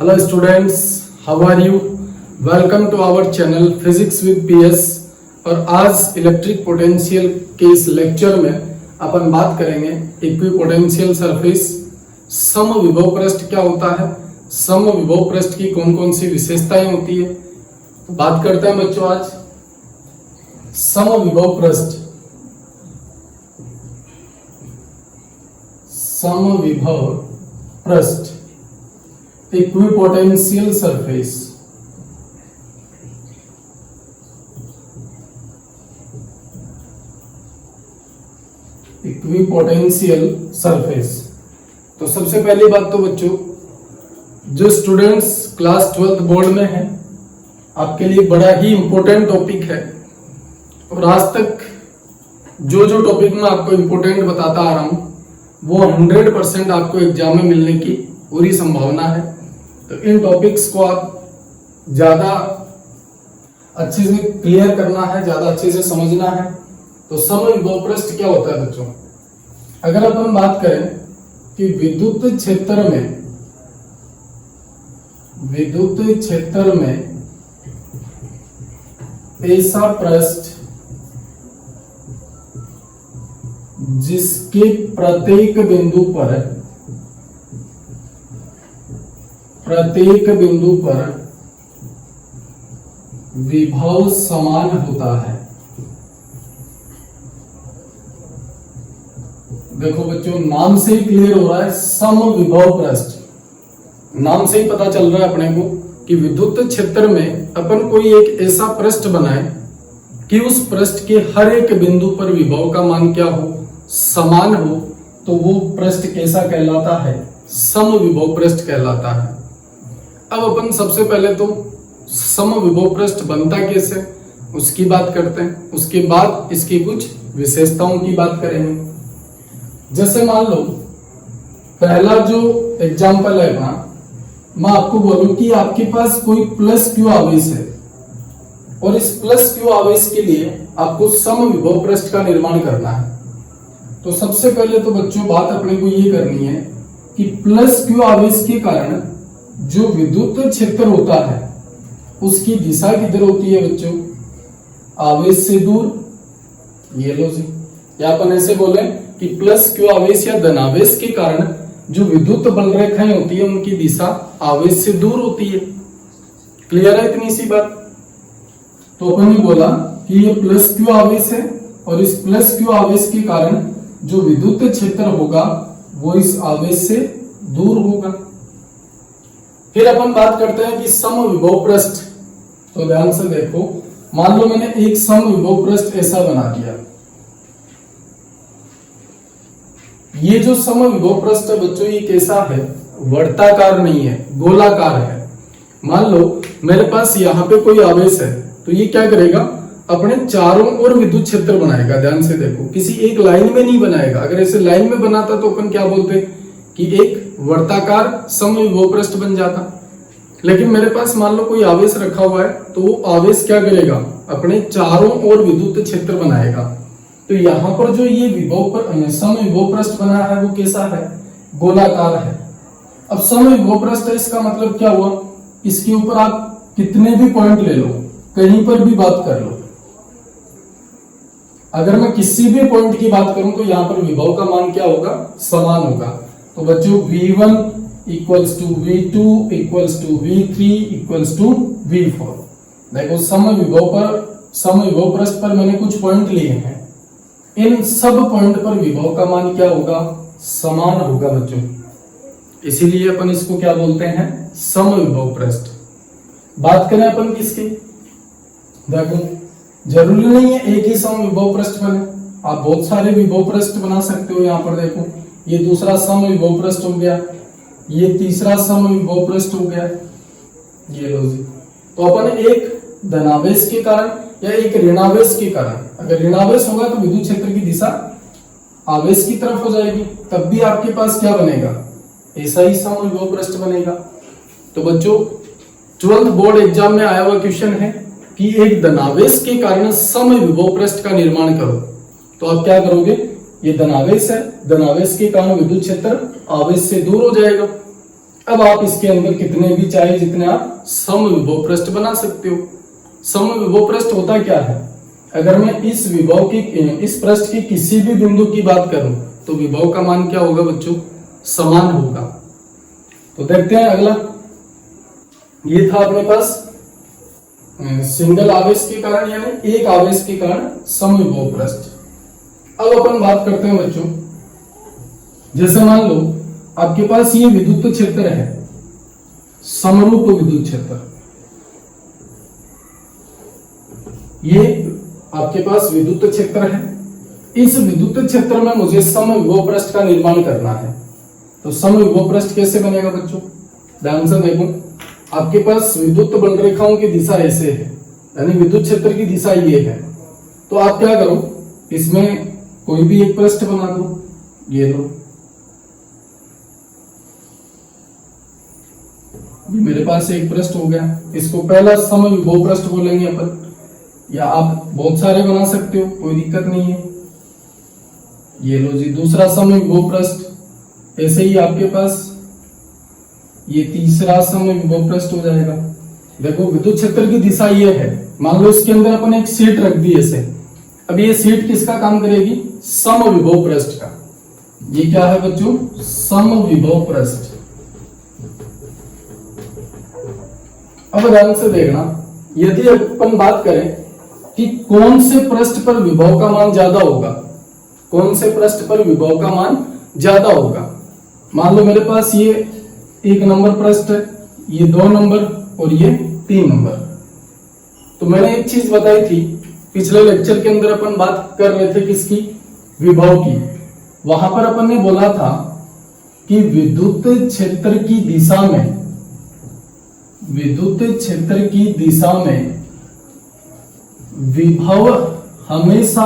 Hello students, how are you? Welcome to our channel Physics with PS। और आज electric potential के इस lecture में अपन बात करेंगे इक्विपोटेंशियल सरफेस। समविभव पृष्ठ क्या होता है, समविभव पृष्ठ की कौन कौन सी विशेषताएं होती है, तो बात करते हैं बच्चों आज समविभव पृष्ठ। समविभव पृष्ठ इक्विपोटेंशियल सरफेस। Equipotential surface. तो सबसे पहली बात तो बच्चों, जो स्टूडेंट्स क्लास 12th बोर्ड में हैं, आपके लिए बड़ा ही इंपॉर्टेंट टॉपिक है। और आज तक जो जो टॉपिक मैं आपको इंपॉर्टेंट बताता आ रहा हूं वो 100% आपको एग्जाम में मिलने की पूरी संभावना है। तो इन टॉपिक्स को आप ज्यादा अच्छे से क्लियर करना है, ज्यादा अच्छे से समझना है। तो समविभव पृष्ठ क्या होता है बच्चों, अगर अपन बात करें कि विद्युत क्षेत्र में ऐसा पृष्ठ जिसके प्रत्येक बिंदु पर विभव समान होता है। देखो बच्चों, नाम से ही क्लियर हो रहा है समविभव पृष्ठ। नाम से ही पता चल रहा है अपने को कि विद्युत क्षेत्र में अपन कोई एक ऐसा पृष्ठ बनाए कि उस पृष्ठ के हर एक बिंदु पर विभव का मान क्या हो, समान हो, तो वो पृष्ठ कैसा कहलाता है, समविभव पृष्ठ कहलाता है। अब अपन सबसे पहले तो समविभव पृष्ठ बनता कैसे उसकी बात करते हैं, उसके बाद इसकी कुछ विशेषताओं की बात करेंगे। जैसे मान लो पहला जो एग्जाम्पल है ना, मैं आपको बोलूं कि आपके पास कोई प्लस क्यू आवेश है और इस प्लस क्यू आवेश के लिए आपको समविभव पृष्ठ का निर्माण करना है। तो सबसे पहले तो बच्चों बात अपने को ये करनी है कि प्लस क्यू आवेश के कारण जो विद्युत क्षेत्र होता है उसकी दिशा किधर होती है बच्चों, आवेश से दूर। ये लो जी, या अपन ऐसे बोले कि प्लस क्यू आवेश या धनावेश के कारण जो विद्युत बल रेखाएं होती है उनकी दिशा आवेश से दूर होती है। क्लियर है इतनी सी बात। तो अपन ने बोला कि ये प्लस क्यू आवेश है और इस प्लस क्यू आवेश के कारण जो विद्युत क्षेत्र होगा वो इस आवेश से दूर होगा। फिर अपन बात करते हैं कि समविभव पृष्ठ। तो ध्यान से देखो, मान लो मैंने एक समविभव पृष्ठ ऐसा बना दिया। ये जो समविभव पृष्ठ है बच्चों, ये कैसा है, वर्ताकार नहीं है, गोलाकार है। मान लो मेरे पास यहाँ पे कोई आवेश है, तो ये क्या करेगा, अपने चारों ओर विद्युत क्षेत्र बनाएगा। ध्यान से देखो, किसी एक लाइन में नहीं बनाएगा। अगर ऐसे लाइन में बनाता तो अपन क्या बोलते कि एक वर्ताकार समविभव पृष्ठ बन जाता। लेकिन मेरे पास मान लो कोई आवेश रखा हुआ है, तो वो आवेश क्या करेगा, अपने चारों ओर विद्युत क्षेत्र बनाएगा। तो यहाँ पर जो ये समविभव पृष्ठ बना है वो कैसा है, गोलाकार है। अब समविभव पृष्ठ है, इसका मतलब क्या हुआ, इसके ऊपर आप कितने भी पॉइंट ले लो, कहीं पर भी बात कर लो। अगर मैं किसी भी पॉइंट की बात करूं तो यहाँ पर विभव का मान क्या होगा, समान होगा। तो बच्चों V1 equals to V2 equals to V3 equals to V4। देखो समविभव पृष्ठ पर मैंने कुछ पॉइंट लिए हैं, इन सब पॉइंट पर विभव का मान क्या होगा, समान होगा बच्चों। इसीलिए अपन इसको क्या बोलते हैं, समविभव पृष्ठ। बात करें अपन किसकी, देखो जरूरी नहीं है एक ही समविभव पृष्ठ बने, आप बहुत सारे विभव पृष्ठ बना सकते हो। यहाँ पर देखो, ये दूसरा समविभव पृष्ठ हो गया, ये तीसरा समविभव पृष्ठ हो गया, ये लो जी। तो अपन एक धनावेश के कारण या एक ऋणावेश के कारण, अगर ऋणावेश होगा तो विद्युत क्षेत्र की दिशा आवेश की तरफ हो जाएगी, तब भी आपके पास क्या बनेगा, ऐसा ही समविभव पृष्ठ बनेगा। तो बच्चों 12th बोर्ड एग्जाम में आया हुआ क्वेश्चन है कि एक धनावेश के कारण समविभव पृष्ठ का निर्माण करो। तो आप क्या करोगे, ये धनावेश है, धनावेश के कारण विद्युत क्षेत्र आवेश से दूर हो जाएगा। अब आप इसके अंदर कितने भी चाहे जितने आप समविभव पृष्ठ बना सकते हो। समविभव पृष्ठ होता क्या है? अगर मैं इस विभव की इस पृष्ठ की किसी भी बिंदु की बात करूं तो विभव का मान क्या होगा बच्चों? समान होगा। तो देखते हैं अगला। ये था अपने पास सिंगल आवेश के कारण यानी एक आवेश के कारण समविभव पृष्ठ। अब अपन बात करते हैं बच्चों, जैसे मान लो आपके पास ये विद्युत क्षेत्र है, समरूप विद्युत क्षेत्र। ये आपके पास विद्युत क्षेत्र है। इस विद्युत क्षेत्र में मुझे समविभव पृष्ठ का निर्माण करना है। तो समविभव पृष्ठ कैसे बनेगा बच्चों? ध्यान से देखो, आपके पास विद्युत बलरेखाओं की दिशा ऐसे है, यानी विद्युत क्षेत्र की दिशा ये है। तो आप क्या करो, इसमें कोई भी एक पृष्ठ बना दो। ये लो, ये मेरे पास एक पृष्ठ हो गया। इसको पहला समविभव पृष्ठ बोलेंगे अपन, या आप बहुत सारे बना सकते हो, कोई दिक्कत नहीं है। ये लो जी दूसरा समविभव पृष्ठ। ऐसे ही आपके पास ये तीसरा समविभव पृष्ठ हो जाएगा। देखो विद्युत क्षेत्र की दिशा ये है, मान लो इसके अंदर अपन एक शीट रख दी ऐसे। अब ये शीट किसका काम करेगी? समविभव पृष्ठ का। ये क्या है बच्चों? समविभव पृष्ठ। अब ध्यान से देखना, यदि अपन बात करें कि कौन से पृष्ठ पर विभव का मान ज्यादा होगा, कौन से पृष्ठ पर विभव का मान ज्यादा होगा। मान लो मेरे पास ये 1 नंबर पृष्ठ है, ये 2 नंबर और ये 3 नंबर। तो मैंने एक चीज बताई थी पिछले लेक्चर के अंदर, अपन बात कर रहे थे किसकी? विभव की। वहां पर अपन ने बोला था कि विद्युत क्षेत्र की दिशा में, विद्युत क्षेत्र की दिशा में विभव हमेशा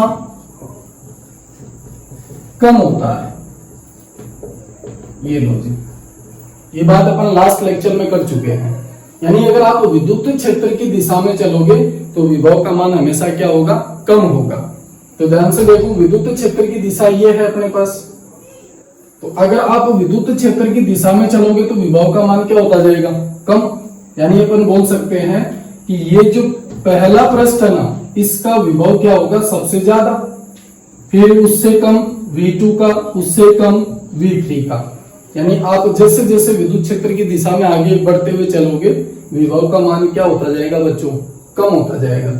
कम होता है। ये लो जी, ये बात अपन लास्ट लेक्चर में कर चुके हैं। यानी अगर आप विद्युत क्षेत्र की दिशा में चलोगे तो विभव का मान हमेशा क्या होगा? कम होगा। तो ध्यान से देखो, विद्युत क्षेत्र की दिशा ये है अपने पास। तो अगर आप विद्युत क्षेत्र की दिशा में चलोगे तो विभव का मान क्या होता जाएगा? कम। यानी अपन बोल सकते हैं कि ये जो पहला पृष्ठ है ना, इसका विभव क्या होगा? सबसे ज्यादा, फिर उससे कम V2 का, उससे कम V3 का। यानी आप जैसे जैसे विद्युत क्षेत्र की दिशा में आगे बढ़ते हुए चलोगे, विभव का मान क्या होता जाएगा बच्चों? कम होता जाएगा।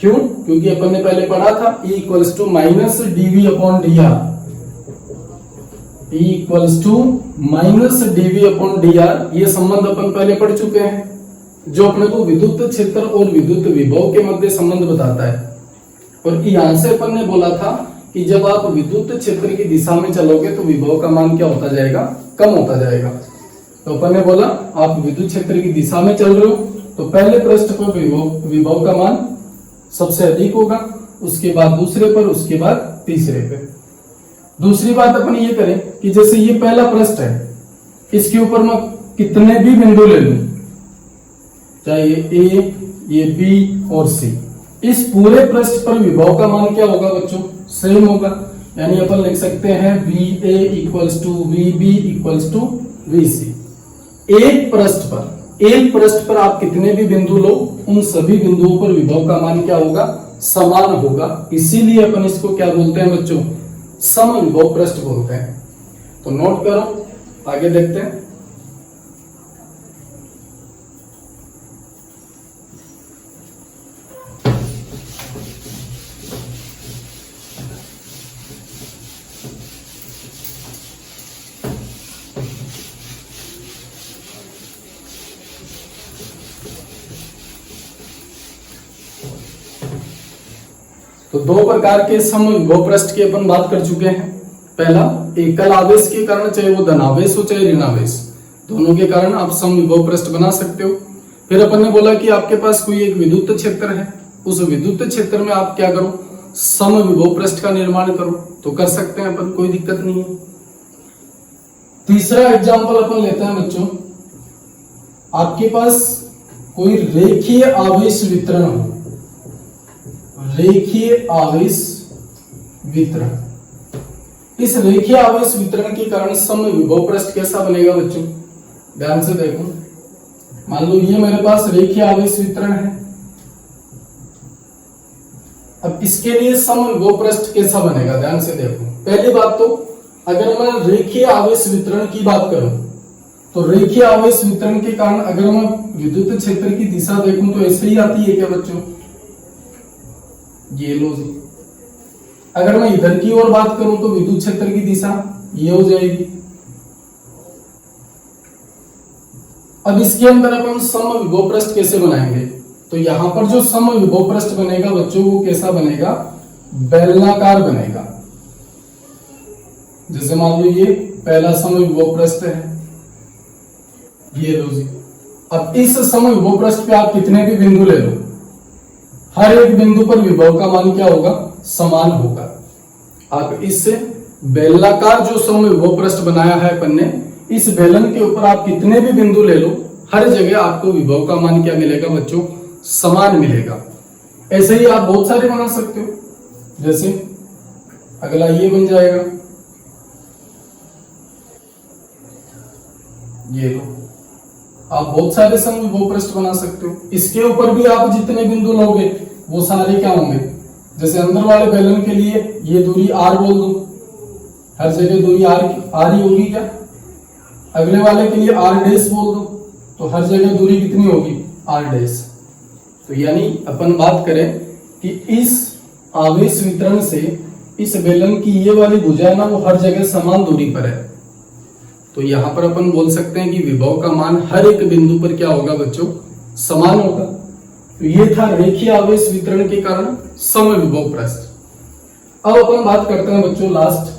क्यों? क्योंकि अपन ने पहले पढ़ा था E equals to minus dV upon dr। E equals to minus dV upon dr, ये संबंध अपन पहले पढ़ चुके हैं, जो अपने को विद्युत क्षेत्र और विद्युत विभव के मध्य संबंध बताता है। और यहां से अपन ने बोला था कि जब आप विद्युत क्षेत्र की दिशा में चलोगे तो विभव का मान क्या होता जाएगा? कम होता जाएगा। तो अपन ने बोला आप विद्युत क्षेत्र की दिशा में चल रहे हो तो पहले पृष्ठ पर विभव का मान सबसे अधिक होगा, उसके बाद दूसरे पर, उसके बाद तीसरे पे। दूसरी बात अपन ये करें कि जैसे ये पहला पृष्ठ है, इसके ऊपर मैं कितने भी बिंदु ले लूं, चाहे ये A, ये B और C, इस पूरे पृष्ठ पर विभव का मान क्या होगा बच्चों? सेम होगा। यानी अपन लिख सकते हैं VA equals to VB equals to VC। एक पृष्ठ पर आप कितने भी बिंदु लो, उन सभी बिंदुओं पर विभव का मान क्या होगा? समान होगा। इसीलिए अपन इसको क्या बोलते हैं बच्चों? समविभव पृष्ठ बोलते हैं। तो नोट करो, आगे देखते हैं। तो दो प्रकार के समविभव पृष्ठ की अपन बात कर चुके हैं। पहला, एकल आवेश के कारण, चाहे वो धनावेश हो चाहे ऋणावेश, दोनों के कारण आप समविभव पृष्ठ बना सकते हो। फिर अपन ने बोला कि आपके पास कोई एक विद्युत क्षेत्र है, उस विद्युत क्षेत्र में आप क्या करो? समविभव पृष्ठ का निर्माण करो। तो कर सकते हैं अपन, कोई दिक्कत नहीं है। तीसरा एग्जाम्पल अपन लेते हैं बच्चों, आपके पास कोई रेखीय आवेश वितरण हो, रेखीय आवेश वितरण। इस रेखीय आवेश वितरण के कारण समविभव पृष्ठ कैसा बनेगा बच्चों? ध्यान से देखो, मान लो ये मेरे पास रेखीय आवेश वितरण है। अब इसके लिए समविभव पृष्ठ कैसा बनेगा, ध्यान से देखो। पहली बात तो अगर मैं रेखीय आवेश वितरण की बात करूं तो रेखीय आवेश वितरण के कारण अगर मैं विद्युत क्षेत्र की दिशा देखूं तो ऐसे ही आती है क्या बच्चों? ये लो जी। अगर मैं इधर की ओर बात करूं तो विद्युत क्षेत्र की दिशा ये हो जाएगी। अब इसके अंदर अपन समविभव पृष्ठ कैसे बनाएंगे? तो यहां पर जो समविभव पृष्ठ बनेगा बच्चों वो कैसा बनेगा? बेलनाकार बनेगा। जैसे मान लो ये पहला समविभव पृष्ठ है, ये लो जी। अब इस समविभव पृष्ठ पे आप कितने भी बिंदु ले लो, हर एक बिंदु पर विभव का मान क्या होगा? समान होगा। आप इससे बेलनाकार जो समविभव पृष्ठ बनाया है अपन ने, इस बेलन के ऊपर आप कितने भी बिंदु ले लो, हर जगह आपको विभव का मान क्या मिलेगा बच्चों? समान मिलेगा। ऐसे ही आप बहुत सारे बना सकते हो। जैसे अगला ये बन जाएगा, ये लो। आप बहुत सारे समविभव पृष्ठ बना सकते हो। इसके ऊपर भी आप जितने बिंदु लोगे वो सारे क्या होंगे? जैसे अंदर वाले बेलन के लिए ये दूरी r बोल दो, हर जगह दूरी r ही होगी क्या? अगले वाले के लिए r डैश बोल दो, तो हर जगह दूरी कितनी होगी? r dash. तो यानी अपन बात करें कि इस आवेश वितरण से इस बेलन की ये वाली भुजा है ना, वो हर जगह समान दूरी पर है। तो यहां पर अपन बोल सकते हैं कि विभव का मान हर एक बिंदु पर क्या होगा बच्चों? समान होगा। तो ये था रेखीय आवेश वितरण के कारण समविभव पृष्ठ। अब अपन बात करते हैं बच्चों लास्ट,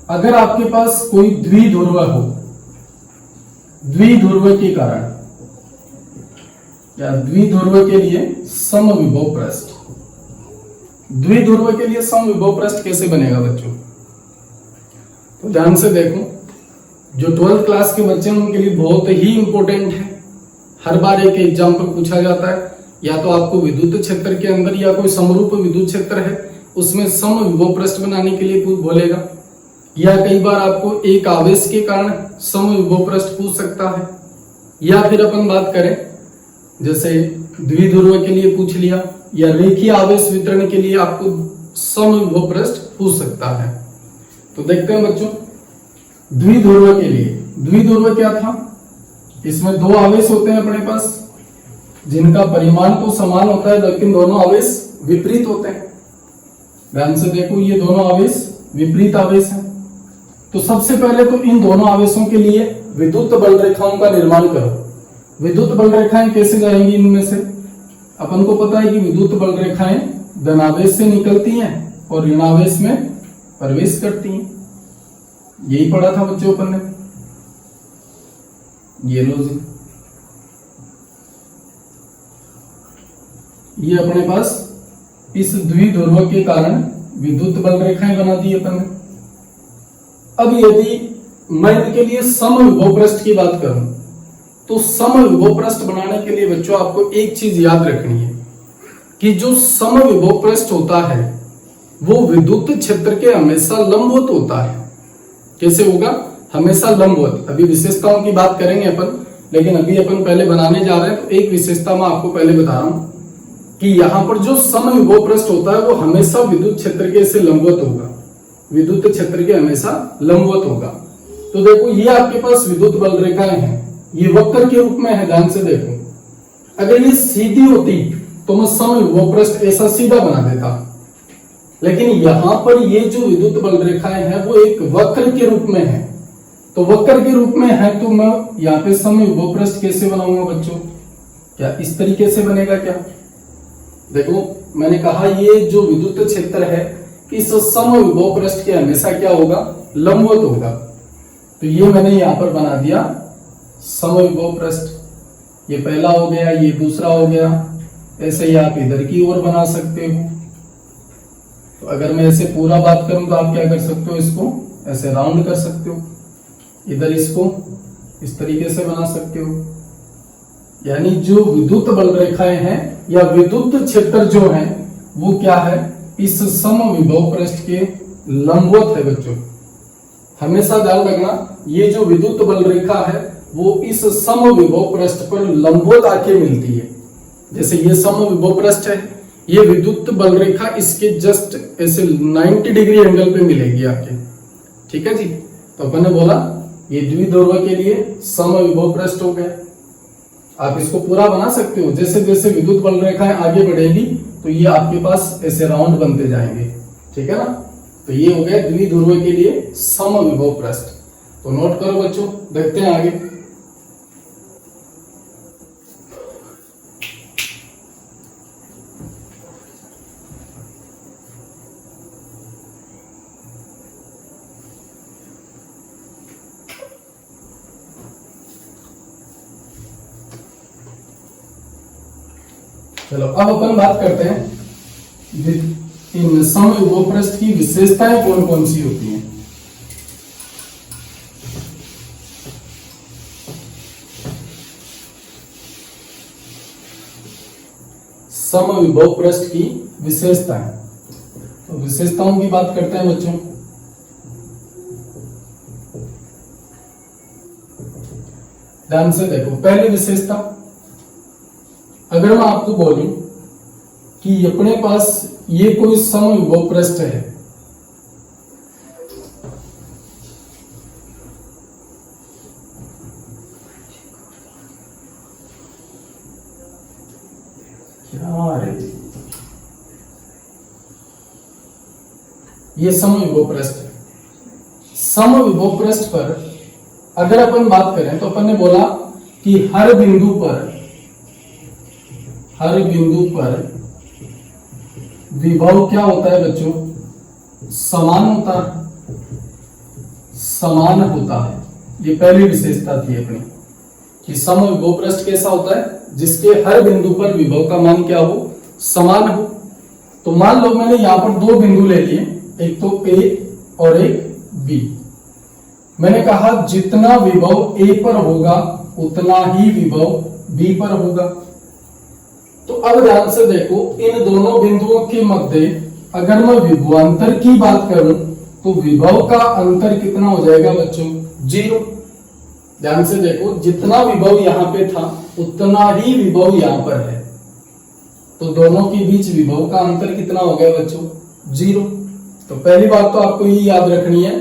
अगर आपके पास कोई द्विध्रुव हो, द्विध्रुव के कारण या द्विध्रुव के लिए समविभव पृष्ठ। द्विध्रुव के लिए समविभव पृष्ठ कैसे बनेगा बच्चों? तो ध्यान से देखो, जो 12th क्लास के बच्चे हैं उनके लिए बहुत ही इंपॉर्टेंट है। हर बार एक एग्जाम्पल पूछा जाता है, या तो आपको विद्युत क्षेत्र के अंदर या कोई समरूप विद्युत क्षेत्र है उसमें समविभव पृष्ठ बनाने के लिए बोलेगा, या कई बार आपको एक आवेश के कारण समविभव पृष्ठ पूछ सकता है, या फिर अपन बात करें जैसे द्विध्रुव के लिए पूछ लिया, या रेखीय आवेश वितरण के लिए आपको समविभव पृष्ठ पूछ सकता है। तो देखते हैं बच्चों, द्विध्रुव के लिए, द्विध्रुव क्या था? इसमें दो आवेश होते हैं अपने पास जिनका परिमाण तो समान होता है लेकिन दोनों आवेश विपरीत होते हैं। ध्यान से देखो, ये दोनों आवेश विपरीत आवेश हैं। तो सबसे पहले तो इन दोनों आवेशों के लिए विद्युत बल रेखाओं का निर्माण करो। विद्युत बल रेखाएं कैसे जाएंगी? इनमें से अपन को पता है कि विद्युत बल रेखाएं धनावेश से निकलती हैं और ऋणावेश में प्रवेश करती हैं। यही पढ़ा था बच्चों अपन ने। ये लो जी, ये अपने पास इस द्विध्रुव के कारण विद्युत बल रेखाएं बना दी अपन ने। अब यदि मैं इनके लिए समविभव पृष्ठ की बात करूं तो समविभव पृष्ठ बनाने के लिए बच्चों आपको एक चीज याद रखनी है कि जो समविभव पृष्ठ होता है वो विद्युत क्षेत्र के हमेशा लंबवत होता है। कैसे होगा? हमेशा लंबवत। अभी विशेषताओं की बात करेंगे अपन, लेकिन अभी अपन पहले बनाने जा रहे हैं। तो एक विशेषता मैं आपको पहले बता रहा हूं कि यहां पर जो समविभव पृष्ठ होता है वो हमेशा विद्युत क्षेत्र के से लंबवत होगा, विद्युत क्षेत्र के हमेशा लंबवत होगा। तो देखो, ये आपके पास विद्युत बल रेखाएं हैं, ये वक्र के रूप में है। ध्यान से देखो, अगर ये सीधी होती तो मैं समविभव पृष्ठ ऐसा सीधा बना देता, लेकिन यहां पर ये जो विद्युत बल रेखाएं हैं वो एक वक्र के रूप में है। तो वक्र के रूप में है तो मैं यहाँ पे समविभव पृष्ठ कैसे बनाऊंगा बच्चों? क्या इस तरीके से बनेगा क्या? देखो, मैंने कहा ये जो विद्युत क्षेत्र है इस समविभव पृष्ठ के हमेशा क्या होगा? लंबवत होगा। तो ये मैंने यहां पर बना दिया समविभव पृष्ठ। ये पहला हो गया, ये दूसरा हो गया। ऐसे ही आप इधर की ओर बना सकते हो। तो अगर मैं ऐसे पूरा बात करूं तो आप क्या कर सकते हो? इसको ऐसे राउंड कर सकते हो, इधर इसको इस तरीके से बना सकते हो। यानी जो विद्युत बल रेखाएं हैं या विद्युत क्षेत्र जो है वो क्या है? इस समविभव पृष्ठ के लंबवत है बच्चों। हमेशा ध्यान रखना, ये जो विद्युत बल रेखा है वो इस समविभव पृष्ठ पर लंबवत आके मिलती है। जैसे ये समविभव पृष्ठ है, ये विद्युत बल रेखा इसके जस्ट ऐसे 90 डिग्री एंगल पे मिलेगी आके। ठीक है जी, तो अपन ने बोला ये द्विध्रुव के लिए समविभव पृष्ठ हो गया। आप इसको पूरा बना सकते हो, जैसे जैसे विद्युत बल रेखाएं आगे बढ़ेगी तो ये आपके पास ऐसे राउंड बनते जाएंगे। ठीक है ना, तो ये हो गया द्विध्रुव के लिए समविभव पृष्ठ। तो नोट करो बच्चों, देखते हैं आगे। चलो अब अपन बात करते हैं इन समविभव पृष्ठ की विशेषताएं कौन कौन सी होती हैं। समविभव पृष्ठ की विशेषताएं, तो विशेषताओं की बात करते हैं बच्चों। ध्यान से देखो, पहली विशेषता, अगर मैं आपको बोलूं कि अपने पास ये कोई समविभव पृष्ठ है, क्या है ये समविभव पृष्ठ है। समविभव पृष्ठ पर अगर अपन बात करें तो अपन ने बोला कि हर बिंदु पर विभव क्या होता है बच्चों, समान होता है। ये पहली विशेषता थी अपनी कि समविभव पृष्ठ कैसा होता है, जिसके हर बिंदु पर विभव का मान क्या हो, समान हो। तो मान लो मैंने यहां पर दो बिंदु ले लिए, एक तो A और एक B। मैंने कहा जितना विभव A पर होगा उतना ही विभव B पर होगा। तो अब ध्यान से देखो, इन दोनों बिंदुओं के मध्य अगर मैं विभवांतर की बात करूं तो विभव का अंतर कितना हो जाएगा बच्चों, 0। ध्यान से देखो, जितना विभव यहां पे था उतना ही विभव यहां पर है, तो दोनों के बीच विभव का अंतर कितना हो गया बच्चों, 0। तो पहली बात तो आपको ये याद रखनी है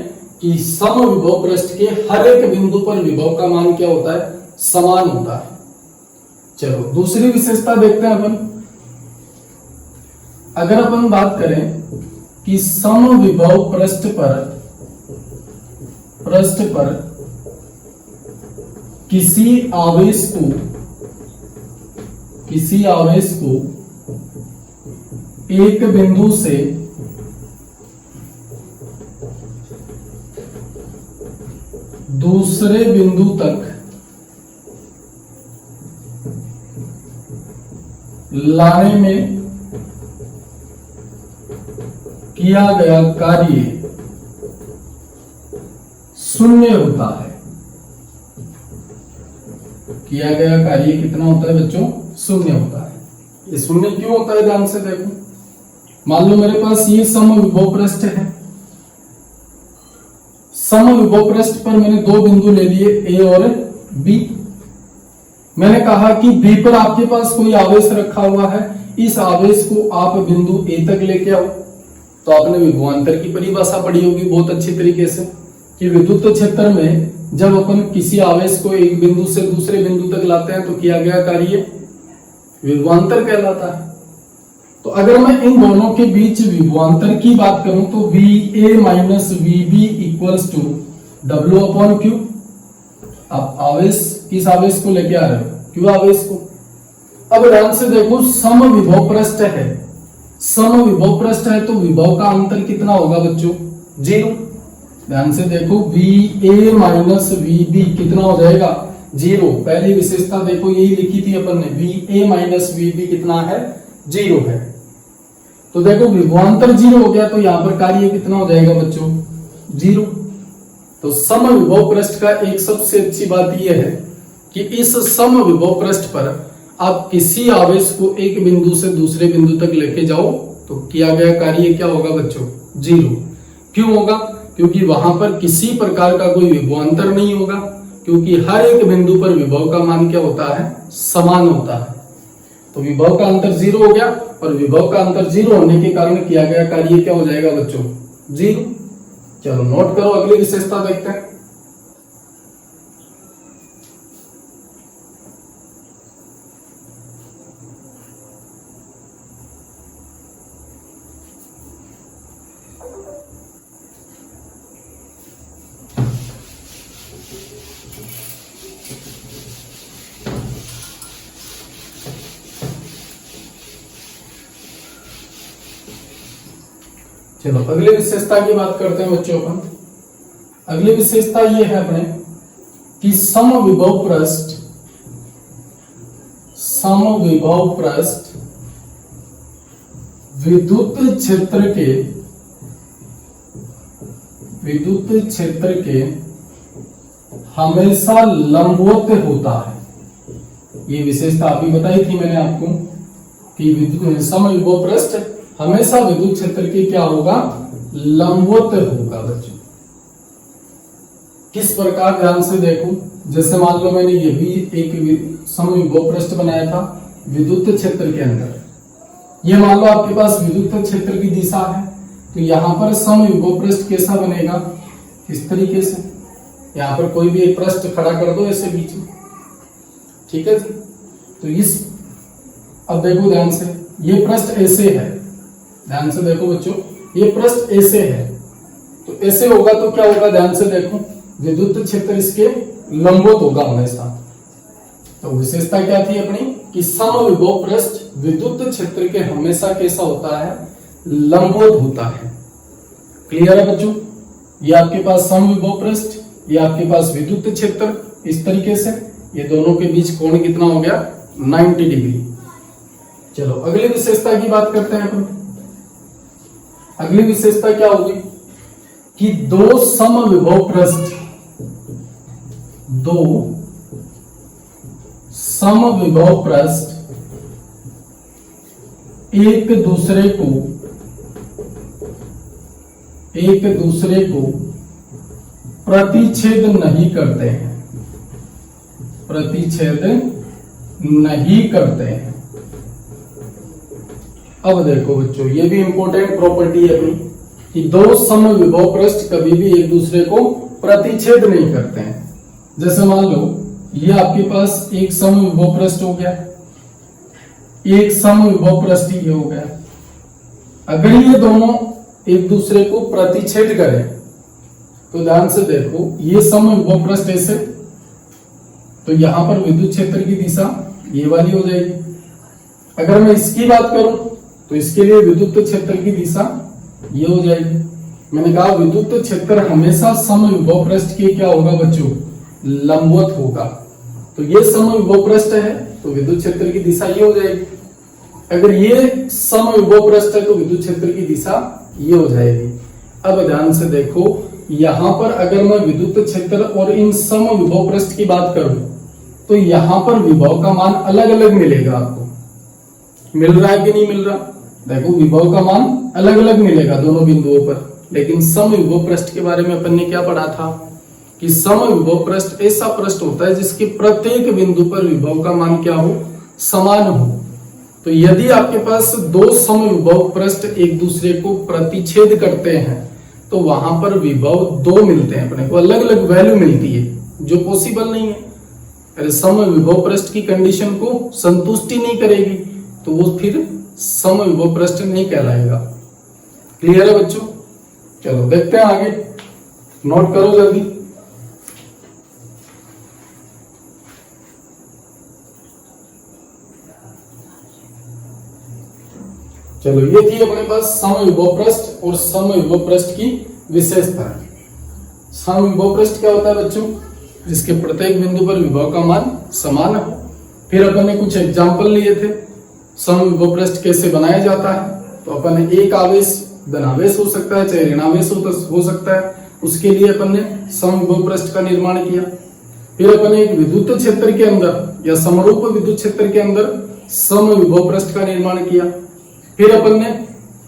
कि समविभव पृष्ठ के हर एक बिंदु पर विभव का मान क्या होता है, समान होता है। चलो दूसरी विशेषता देखते हैं अपन। अगर अपन बात करें कि समविभव पृष्ठ पर किसी आवेश को एक बिंदु से दूसरे बिंदु तक लाने में किया गया कार्य शून्य होता है। किया गया कार्य कितना होता है बच्चों, शून्य होता है। ये शून्य क्यों होता है, ध्यान से देखो। मान लो मेरे पास ये समविभव पृष्ठ है, समविभव पृष्ठ पर मैंने दो बिंदु ले लिए A और B। मैंने कहा कि B पर आपके पास कोई आवेश रखा हुआ है, इस आवेश को आप बिंदु A तक लेके आओ। तो आपने विभवांतर की परिभाषा पढ़ी होगी बहुत अच्छी तरीके से कि विद्युत क्षेत्र में जब अपन किसी आवेश को एक बिंदु से दूसरे बिंदु तक लाते हैं तो किया गया कार्य विभवांतर कहलाता है। तो अगर मैं इन दोनों के बीच विभवांतर की बात करूं तो VA minus VB equals to W upon Q। आप आवेश, किस आवेश को लेके आ रहे हो, Q आवेश को। अब ध्यान से देखो, समविभव पृष्ठ है, समविभव पृष्ठ है तो विभव का अंतर कितना होगा बच्चों, 0। ध्यान से देखो, VA माइनस VB कितना हो जाएगा, 0। पहली विशेषता देखो यही लिखी थी अपन ने, VA माइनस VB कितना है, 0 है। तो देखो विभवांतर 0 हो गया तो यहां पर कार्य कितना हो जाएगा बच्चों, 0। तो समविभव पृष्ठ का एक सबसे अच्छी बात यह है कि इस समविभव पृष्ठ पर आप किसी आवेश को एक बिंदु से दूसरे बिंदु तक लेके जाओ तो किया गया कार्य क्या होगा बच्चों, 0। क्यों होगा, क्योंकि वहां पर किसी प्रकार का कोई विभवांतर नहीं होगा, क्योंकि हर एक बिंदु पर विभव का मान क्या होता है, समान होता है। तो विभव का अंतर 0 हो गया और विभव का अंतर 0 होने के कारण किया गया कार्य क्या हो जाएगा बच्चों, 0। चलो नोट करो, अगली विशेषता देखते हैं। चलो अगली विशेषता की बात करते हैं बच्चों अपन। अगली विशेषता ये है अपने कि समविभव पृष्ठ विद्युत क्षेत्र के हमेशा लंबवत होता है। ये विशेषता अभी बताई थी मैंने आपको कि समविभव पृष्ठ हमेशा विद्युत क्षेत्र के क्या होगा, लंबवत होगा बच्चों। किस प्रकार, ध्यान से देखो। जैसे मान लो मैंने ये भी एक समविभव पृष्ठ बनाया था विद्युत क्षेत्र के अंदर। ये मान लो आपके पास विद्युत क्षेत्र की दिशा है, तो यहाँ पर समविभव पृष्ठ कैसा बनेगा, इस तरीके से। यहाँ पर कोई भी एक पृष्ठ खड़ा कर दो ऐसे बीच में, ठीक है जी। तो इस, अब देखो ध्यान से, ये पृष्ठ ऐसे है, ध्यान से देखो बच्चों, ये पृष्ठ ऐसे है, तो ऐसे होगा तो क्या होगा, ध्यान से देखो, विद्युत क्षेत्र इसके लंबवत होगा हमेशा। तो विशेषता क्या थी अपनी कि समविभव पृष्ठ विद्युत क्षेत्र के हमेशा कैसा होता है, लंबवत होता है। क्लियर है बच्चों। ये आपके पास समविभव पृष्ठ, ये आपके पास विद्युत क्षेत्र, इस तरीके से ये दोनों के बीच कोण कितना हो गया, 90 डिग्री। चलो अगली विशेषता की बात करते हैं अपन। अगली विशेषता क्या होगी कि दो समविभव पृष्ठ एक दूसरे को प्रतिच्छेद नहीं करते हैं। अब देखो बच्चों, ये भी इंपॉर्टेंट प्रॉपर्टी है अपनी कि दो समविभव पृष्ठ कभी भी एक दूसरे को प्रतिच्छेद नहीं करते हैं। जैसे मान लो ये आपके पास एक समविभव पृष्ठ हो गया, एक समविभव पृष्ठ ये हो गया। अगर ये दोनों एक दूसरे को प्रतिच्छेद करें तो ध्यान से देखो, ये समविभव पृष्ठ ऐसे, तो यहां पर विद्युत क्षेत्र की दिशा ये वाली हो जाएगी। अगर मैं इसकी बात करूं तो इसके लिए विद्युत क्षेत्र की दिशा ये हो जाएगी। मैंने कहा विद्युत क्षेत्र हमेशा समविभव पृष्ठ के क्या होगा बच्चों, लंबवत होगा। तो ये समविभव पृष्ठ है तो विद्युत क्षेत्र की दिशा ये हो जाएगी। अगर ये समविभव पृष्ठ है तो विद्युत क्षेत्र की दिशा ये हो जाएगी। अब ध्यान से देखो, यहां पर अगर मैं विद्युत क्षेत्र और इन समविभव पृष्ठ की बात करूं तो यहां पर विभव का मान अलग अलग मिलेगा। आपको मिल रहा है कि नहीं मिल रहा, देखो विभव का मान अलग अलग मिलेगा दोनों बिंदुओं पर। लेकिन समविभव पृष्ठ के बारे में अपन ने क्या पढ़ा था कि समविभव पृष्ठ ऐसा पृष्ठ होता है जिसके प्रत्येक बिंदु पर विभव का मान क्या हो, समान हो। तो यदि आपके पास दो समविभव पृष्ठ एक दूसरे को प्रतिच्छेद करते हैं तो वहां पर विभव दो मिलते हैं, अपने को अलग अलग वैल्यू मिलती है, जो पॉसिबल नहीं है। अरे समविभव पृष्ठ की कंडीशन को संतुष्टि नहीं करेगी तो वो फिर समविभव पृष्ठ नहीं कहलाएगा। क्लियर है बच्चों। चलो देखते हैं आगे, नोट करो जल्दी। चलो ये थी अपने पास समविभव पृष्ठ और समविभव पृष्ठ की विशेषता। समविभव पृष्ठ क्या होता है बच्चों, जिसके प्रत्येक बिंदु पर विभव का मान समान हो। फिर अपन ने कुछ एग्जाम्पल लिए थे समविभव पृष्ठ कैसे बनाया जाता है। तो अपन ने एक आवेश धनावेश हो सकता है चाहे ऋणावेश हो सकता है, उसके लिए अपन ने समविभव पृष्ठ का निर्माण किया। फिर अपन ने एक विद्युत क्षेत्र के अंदर या समरूप विद्युत क्षेत्र के अंदर समविभव पृष्ठ का निर्माण किया। फिर अपन ने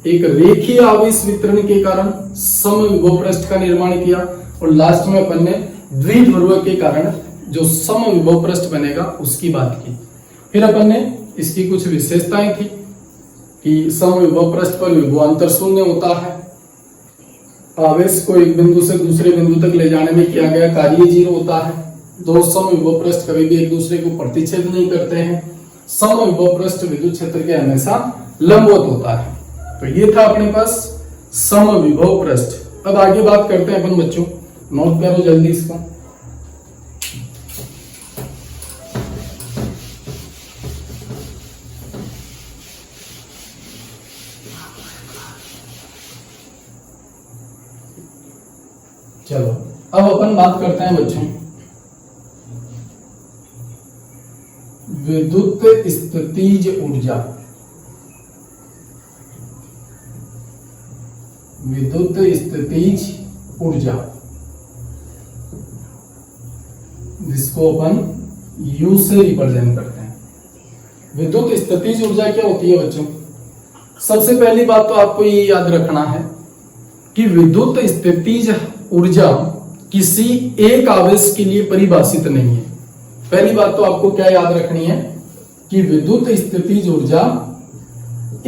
एक रेखीय आवेश वितरण के कारण समविभव पृष्ठ का निर्माण किया और लास्ट में अपन ने द्विध्रुव के कारण जो समविभव पृष्ठ बनेगा उसकी बात की। फिर अपन ने इसकी कुछ विशेषताएं थी कि समविभव पृष्ठ पर विभवांतर शून्य होता है, आवेश को एक बिंदु से दूसरे बिंदु तक ले जाने में किया गया कार्य 0 होता है, दो समविभव पृष्ठ कभी भी एक दूसरे को प्रतिच्छेद नहीं करते हैं, समविभव पृष्ठ विद्युत क्षेत्र के हमेशा लंबवत होता है। तो ये था अपने पास समविभव पृष्ठ। अब आगे बात करते हैं अपन बच्चों, नोट करो जल्दी इसको। चलो अब अपन बात करते हैं बच्चों विद्युत स्थितिज ऊर्जा। विद्युत स्थितिज ऊर्जा जिसको अपन U से रिप्रेजेंट करते हैं। विद्युत स्थितिज ऊर्जा क्या होती है बच्चों? सबसे पहली बात तो आपको ये याद रखना है कि विद्युत स्थितिज ऊर्जा किसी एक आवेश के लिए परिभाषित नहीं है। पहली बात तो आपको क्या याद रखनी है कि विद्युत स्थितिज ऊर्जा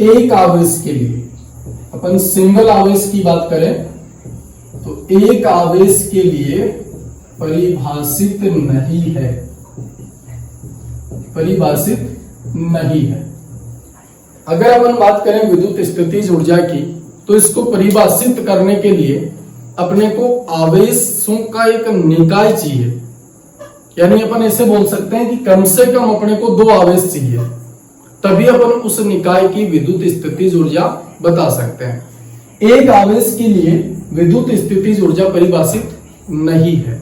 एक आवेश के लिए, अपन सिंगल आवेश की बात करें तो एक आवेश के लिए परिभाषित नहीं है, परिभाषित नहीं है। अगर अपन बात करें विद्युत स्थितिज ऊर्जा की तो इसको परिभाषित करने के लिए अपने को आवेशों का एक निकाय चाहिए, यानी अपन ऐसे बोल सकते हैं कि कम से कम अपने को दो आवेश चाहिए, तभी अपन उस निकाय की विद्युत स्थितिज ऊर्जा बता सकते हैं। एक आवेश के लिए विद्युत स्थितिज ऊर्जा परिभाषित नहीं है।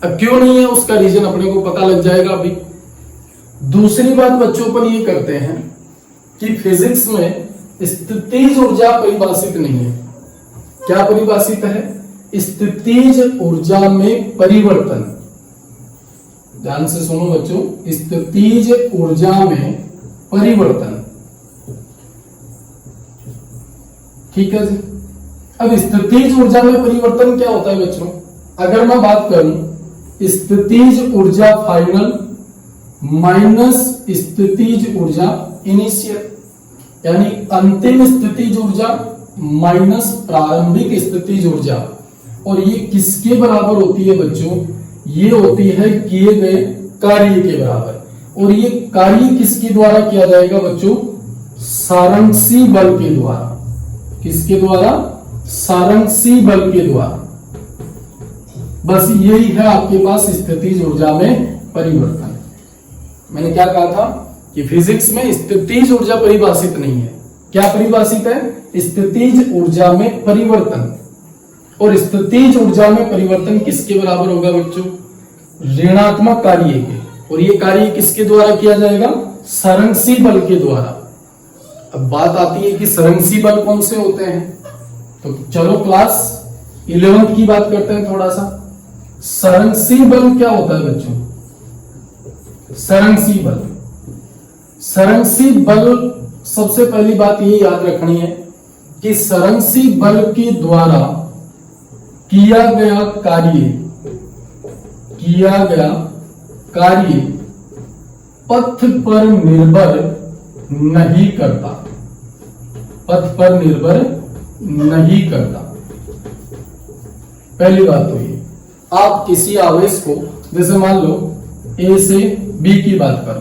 अब क्यों नहीं है उसका रीजन अपने को पता लग जाएगा अभी। दूसरी बात बच्चों पर ये करते हैं कि फिजिक्स में स्थितिज ऊर्जा परिभाषित नहीं है। क्या परिभाषित है? स्थितिज ऊर्जा में परिवर्तन। ध्यान से सुनो बच्चों, स्थितिज ऊर्जा में परिवर्तन, ठीक है जी। अब स्थितिज ऊर्जा में परिवर्तन क्या होता है बच्चों? अगर मैं बात करूं स्थितिज ऊर्जा फाइनल माइनस स्थितिज ऊर्जा इनिशियल, यानी अंतिम स्थितिज ऊर्जा माइनस प्रारंभिक स्थितिज ऊर्जा, और ये किसके बराबर होती है बच्चों? ये होती है किए गए कार्य के बराबर। और ये कार्य किसके द्वारा किया जाएगा बच्चों? सारंशी बल के द्वारा। किसके द्वारा? सारंशी बल के द्वारा। बस यही है आपके पास स्थितिज ऊर्जा में परिवर्तन। मैंने क्या कहा था कि फिजिक्स में स्थितिज ऊर्जा परिभाषित नहीं है। क्या परिभाषित है? स्थितिज ऊर्जा में परिवर्तन। और स्थितिज ऊर्जा में परिवर्तन किसके बराबर होगा बच्चों? ऋणात्मक कार्य के। और ये कार्य किसके द्वारा किया जाएगा? सारंशी बल के द्वारा। अब बात आती है कि सारंशी बल कौन से होते हैं, तो चलो क्लास 11th की बात करते हैं थोड़ा सा। सारंशी बल क्या होता है बच्चों? सारंशी बल, सारंशी बल सबसे पहली बात ये याद रखनी है कि सारंशी बल के द्वारा किया गया कार्य पथ पर निर्भर नहीं करता, पथ पर निर्भर नहीं करता। पहली बात तो ये, आप किसी आवेश को, जैसे मान लो ए से बी की बात करो,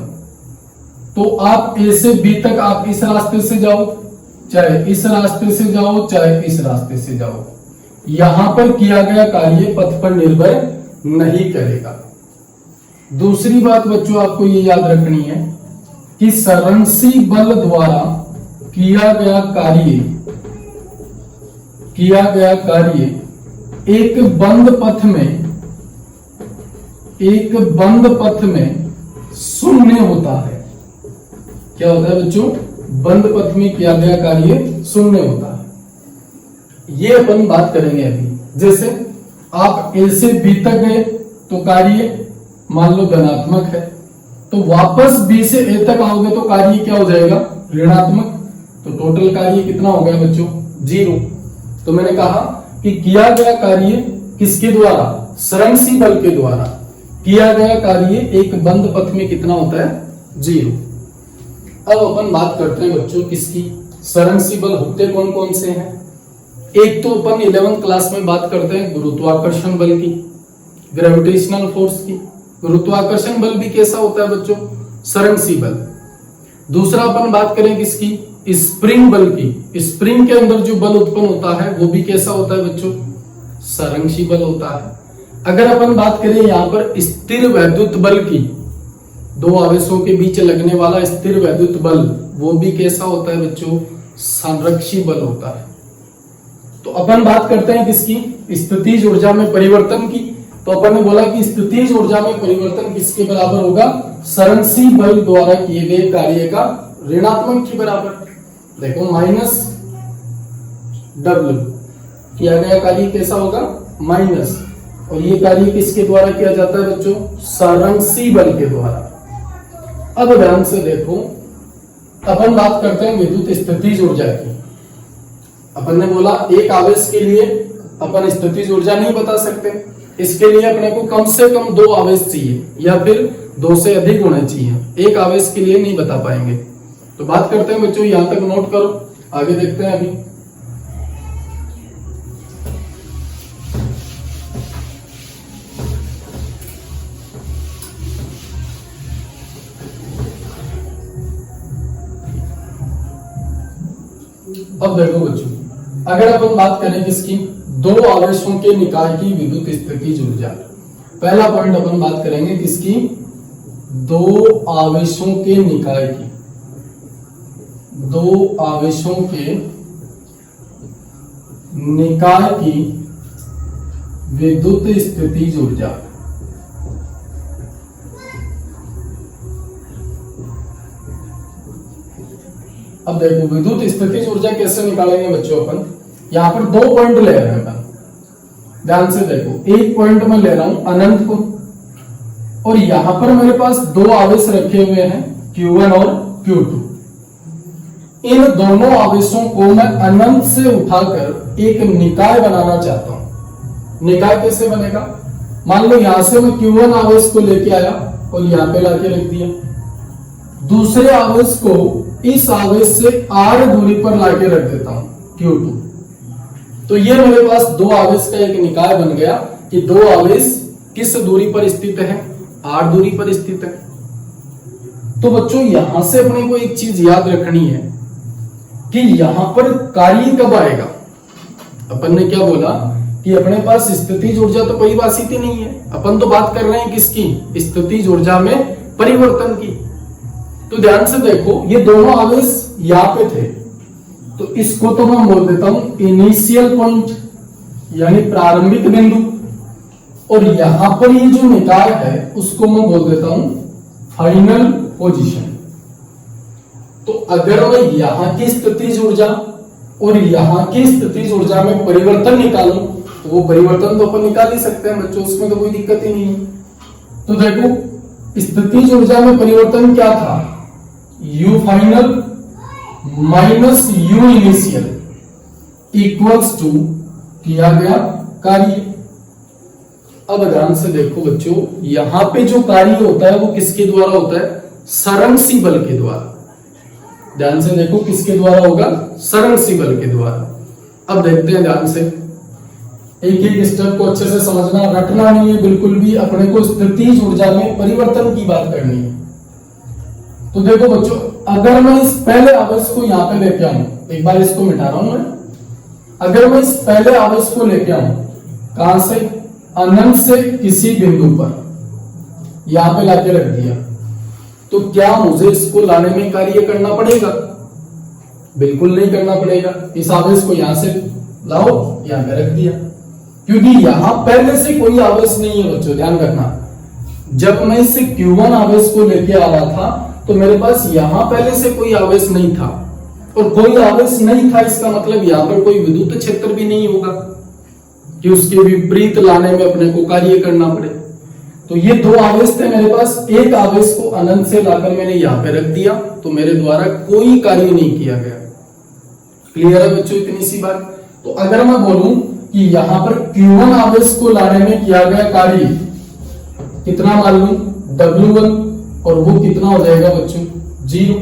तो आप ए से बी तक आप इस रास्ते से जाओ, चाहे इस रास्ते से जाओ, चाहे इस रास्ते से जाओ, यहां पर किया गया कार्य पथ पर निर्भर नहीं करेगा। दूसरी बात बच्चों आपको ये याद रखनी है कि सारंशी बल द्वारा किया गया कार्य एक बंद पथ में शून्य होता है। क्या होता है बच्चों? बंद पथ में किया गया कार्य शून्य होता है। ये अपन बात करेंगे अभी। जैसे आप ए से बी तक गए तो कार्य मान लो धनात्मक है, तो वापस बी से ए तक आओगे तो कार्य क्या हो जाएगा? ऋणात्मक। तो टोटल कार्य कितना हो गया बच्चों? 0। तो मैंने कहा कि किया गया कार्य किसके द्वारा? सारंशी बल के द्वारा। किया गया कार्य एक बंद पथ में कितना होता है? 0। अब अपन बात करते हैं बच्चों किसकी, संरक्षी बल होते कौन कौन से हैं। एक तो अपन 11th क्लास में बात करते हैं गुरुत्वाकर्षण बल की, ग्रेविटेशनल फोर्स की। गुरुत्वाकर्षण बल भी कैसा होता है बच्चों? संरक्षी बल। दूसरा अपन बात करें किसकी, स्प्रिंग बल की। स्प्रिंग के अंदर जो बल उत्पन्न होता है वो भी कैसा होता है बच्चों? संरक्षी बल होता है। अगर अपन बात करें यहाँ पर स्थिर वैद्युत बल की, दो आवेशों के बीच लगने वाला स्थिर वैद्युत बल, वो भी कैसा होता है बच्चों? संरक्षी बल होता है। तो अपन बात करते हैं किसकी, स्थितिज ऊर्जा में परिवर्तन की। तो अपन ने बोला कि स्थितिज ऊर्जा में परिवर्तन किसके बराबर होगा? संरक्षी बल द्वारा किए गए कार्य का ऋणात्मक के बराबर। देखो माइनस W, किया गया कार्य कैसा होगा? माइनस, और ये कार्य किसके द्वारा किया जाता है बच्चों? संरक्षी बल के द्वारा। अब ध्यान से देखो, अपन बात करते हैं विद्युत स्थितिज ऊर्जा की। अपन ने बोला एक आवेश के लिए अपन स्थितिज ऊर्जा नहीं बता सकते, इसके लिए अपने को कम से कम 2 आवेश चाहिए या फिर 2 से अधिक होने चाहिए। एक आवेश के लिए नहीं बता पाएंगे। तो बात करते हैं बच्चों, यहां तक नोट करो, आगे देखते हैं। अभी अब देखो बच्चों, अगर अपन बात करें किसकी, 2 आवेशों के निकाय की विद्युत स्थितिज ऊर्जा। पहला पॉइंट अपन बात करेंगे किसकी, 2 आवेशों के निकाय की, 2 आवेशों के निकाय की विद्युत स्थितिज ऊर्जा। अब देखो विद्युत स्थितिज ऊर्जा कैसे निकालेंगे बच्चों अपन। यहां पर 2 पॉइंट ले रहे हैं अपन, ध्यान से देखो। एक पॉइंट में ले रहा हूं अनंत को, और यहां पर मेरे पास 2 आवेश रखे हुए हैं Q1 और Q2। इन दोनों आवेशों को मैं अनंत से उठाकर एक निकाय बनाना चाहता हूं। निकाय कैसे बनेगा? मान लो यहां से मैं Q1 आवेश को लेके आया और यहां पे लाके रख दिया, दूसरे आवेश को इस आवेश से r दूरी पर लाके रख देता हूं Q2। तो ये मेरे पास 2 आवेश का एक निकाय बन गया कि 2 आवेश किस दूरी पर स्थित है? r दूरी पर स्थित है। तो बच्चों यहां से अपने को एक चीज याद रखनी है कि यहां पर कार्य कब आएगा। अपन ने क्या बोला कि अपने पास स्थितिज ऊर्जा तो परिभाषित ही नहीं है, अपन तो बात कर रहे हैं किसकी, स्थितिज ऊर्जा में परिवर्तन की। तो ध्यान से देखो, ये दोनों आवेश यहां पे थे, तो इसको तो मैं बोल देता हूं इनिशियल पॉइंट यानी प्रारंभिक बिंदु, और यहां पर ये जो निकाय है उसको मैं बोल देता हूं फाइनल पोजीशन। तो अगर मैं यहां की स्थितिज ऊर्जा और यहां की स्थितिज ऊर्जा में परिवर्तन निकालूं तो वो परिवर्तन तो अपन निकाल ही सकते हैं बच्चों, उसमें तो कोई दिक्कत ही नहीं है। तो देखो स्थितिज ऊर्जा में परिवर्तन क्या था, U final minus U initial equals to किया गया कार्य। अब ध्यान से देखो बच्चों, यहां पे जो कार्य होता है वो किसके द्वारा होता है? संरक्षी बल के द्वारा। ध्यान से देखो किसके द्वारा होगा? संरक्षी बल के द्वारा। अब देखते हैं ध्यान से, एक एक स्टेप को अच्छे से समझना, रटना नहीं है बिल्कुल भी, अपने को स्थितिज ऊर्जा में परिवर्तन की बात करनी है। तो देखो बच्चों, अगर मैं इस पहले आवेश को यहां पे लेके आऊं, एक बार इसको मिटा रहा हूं मैं, अगर मैं इस पहले आवेश को लेके आऊं कहां से? अनंत से किसी बिंदु पर यहां पे लाके रख दिया, तो क्या मुझे इसको लाने में कार्य करना पड़ेगा? बिल्कुल नहीं करना पड़ेगा। इस आवेश को यहां से लाओ, यहां पे रख दिया, क्योंकि यहां पहले से कोई आवेश नहीं है बच्चों, ध्यान रखना। जब मैं इस Q1 आवेश को लेके आ रहा था तो मेरे पास यहां पहले से कोई आवेश नहीं था, और कोई आवेश नहीं था इसका मतलब यहां पर कोई विद्युत क्षेत्र भी नहीं होगा कि उसके विपरीत लाने में अपने को कार्य करना पड़े। तो ये 2 आवेश थे मेरे पास, एक आवेश को अनंत से लाकर मैंने यहां पे रख दिया, तो मेरे द्वारा कोई कार्य नहीं किया गया। क्लियर है बच्चों इतनी सी बात? तो अगर मैं बोलूं कि यहां पर Q1 आवेश को लाने में किया गया कार्य कितना मान लूं W1 और वो कितना हो जाएगा बच्चों 0।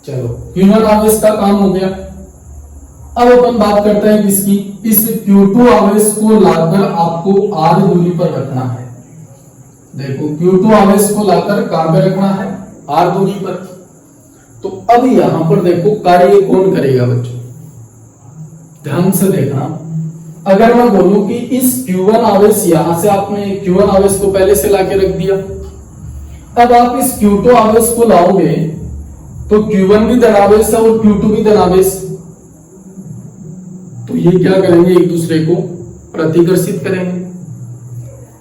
चलो Q1 आवेश का काम हो गया। अब अपन बात करते हैं किसकी, इस Q2 आवेश को लाकर आपको R दूरी पर रखना है। देखो Q2 आवेश को लाकर कहां पे रखना है, R दूरी पर। तो अब यहां पर देखो कार्य कौन करेगा बच्चों, ध्यान से देखना। अगर मैं बोलूं कि इस Q1 आवेश, यहां से आपने Q1 आवेश को पहले से लाके रख दिया, अब आप इस Q2 आवेश को लाओगे तो Q1 भी धनावेश है और Q2 भी धनावेश, तो ये क्या करेंगे, एक दूसरे को प्रतिकर्षित करेंगे।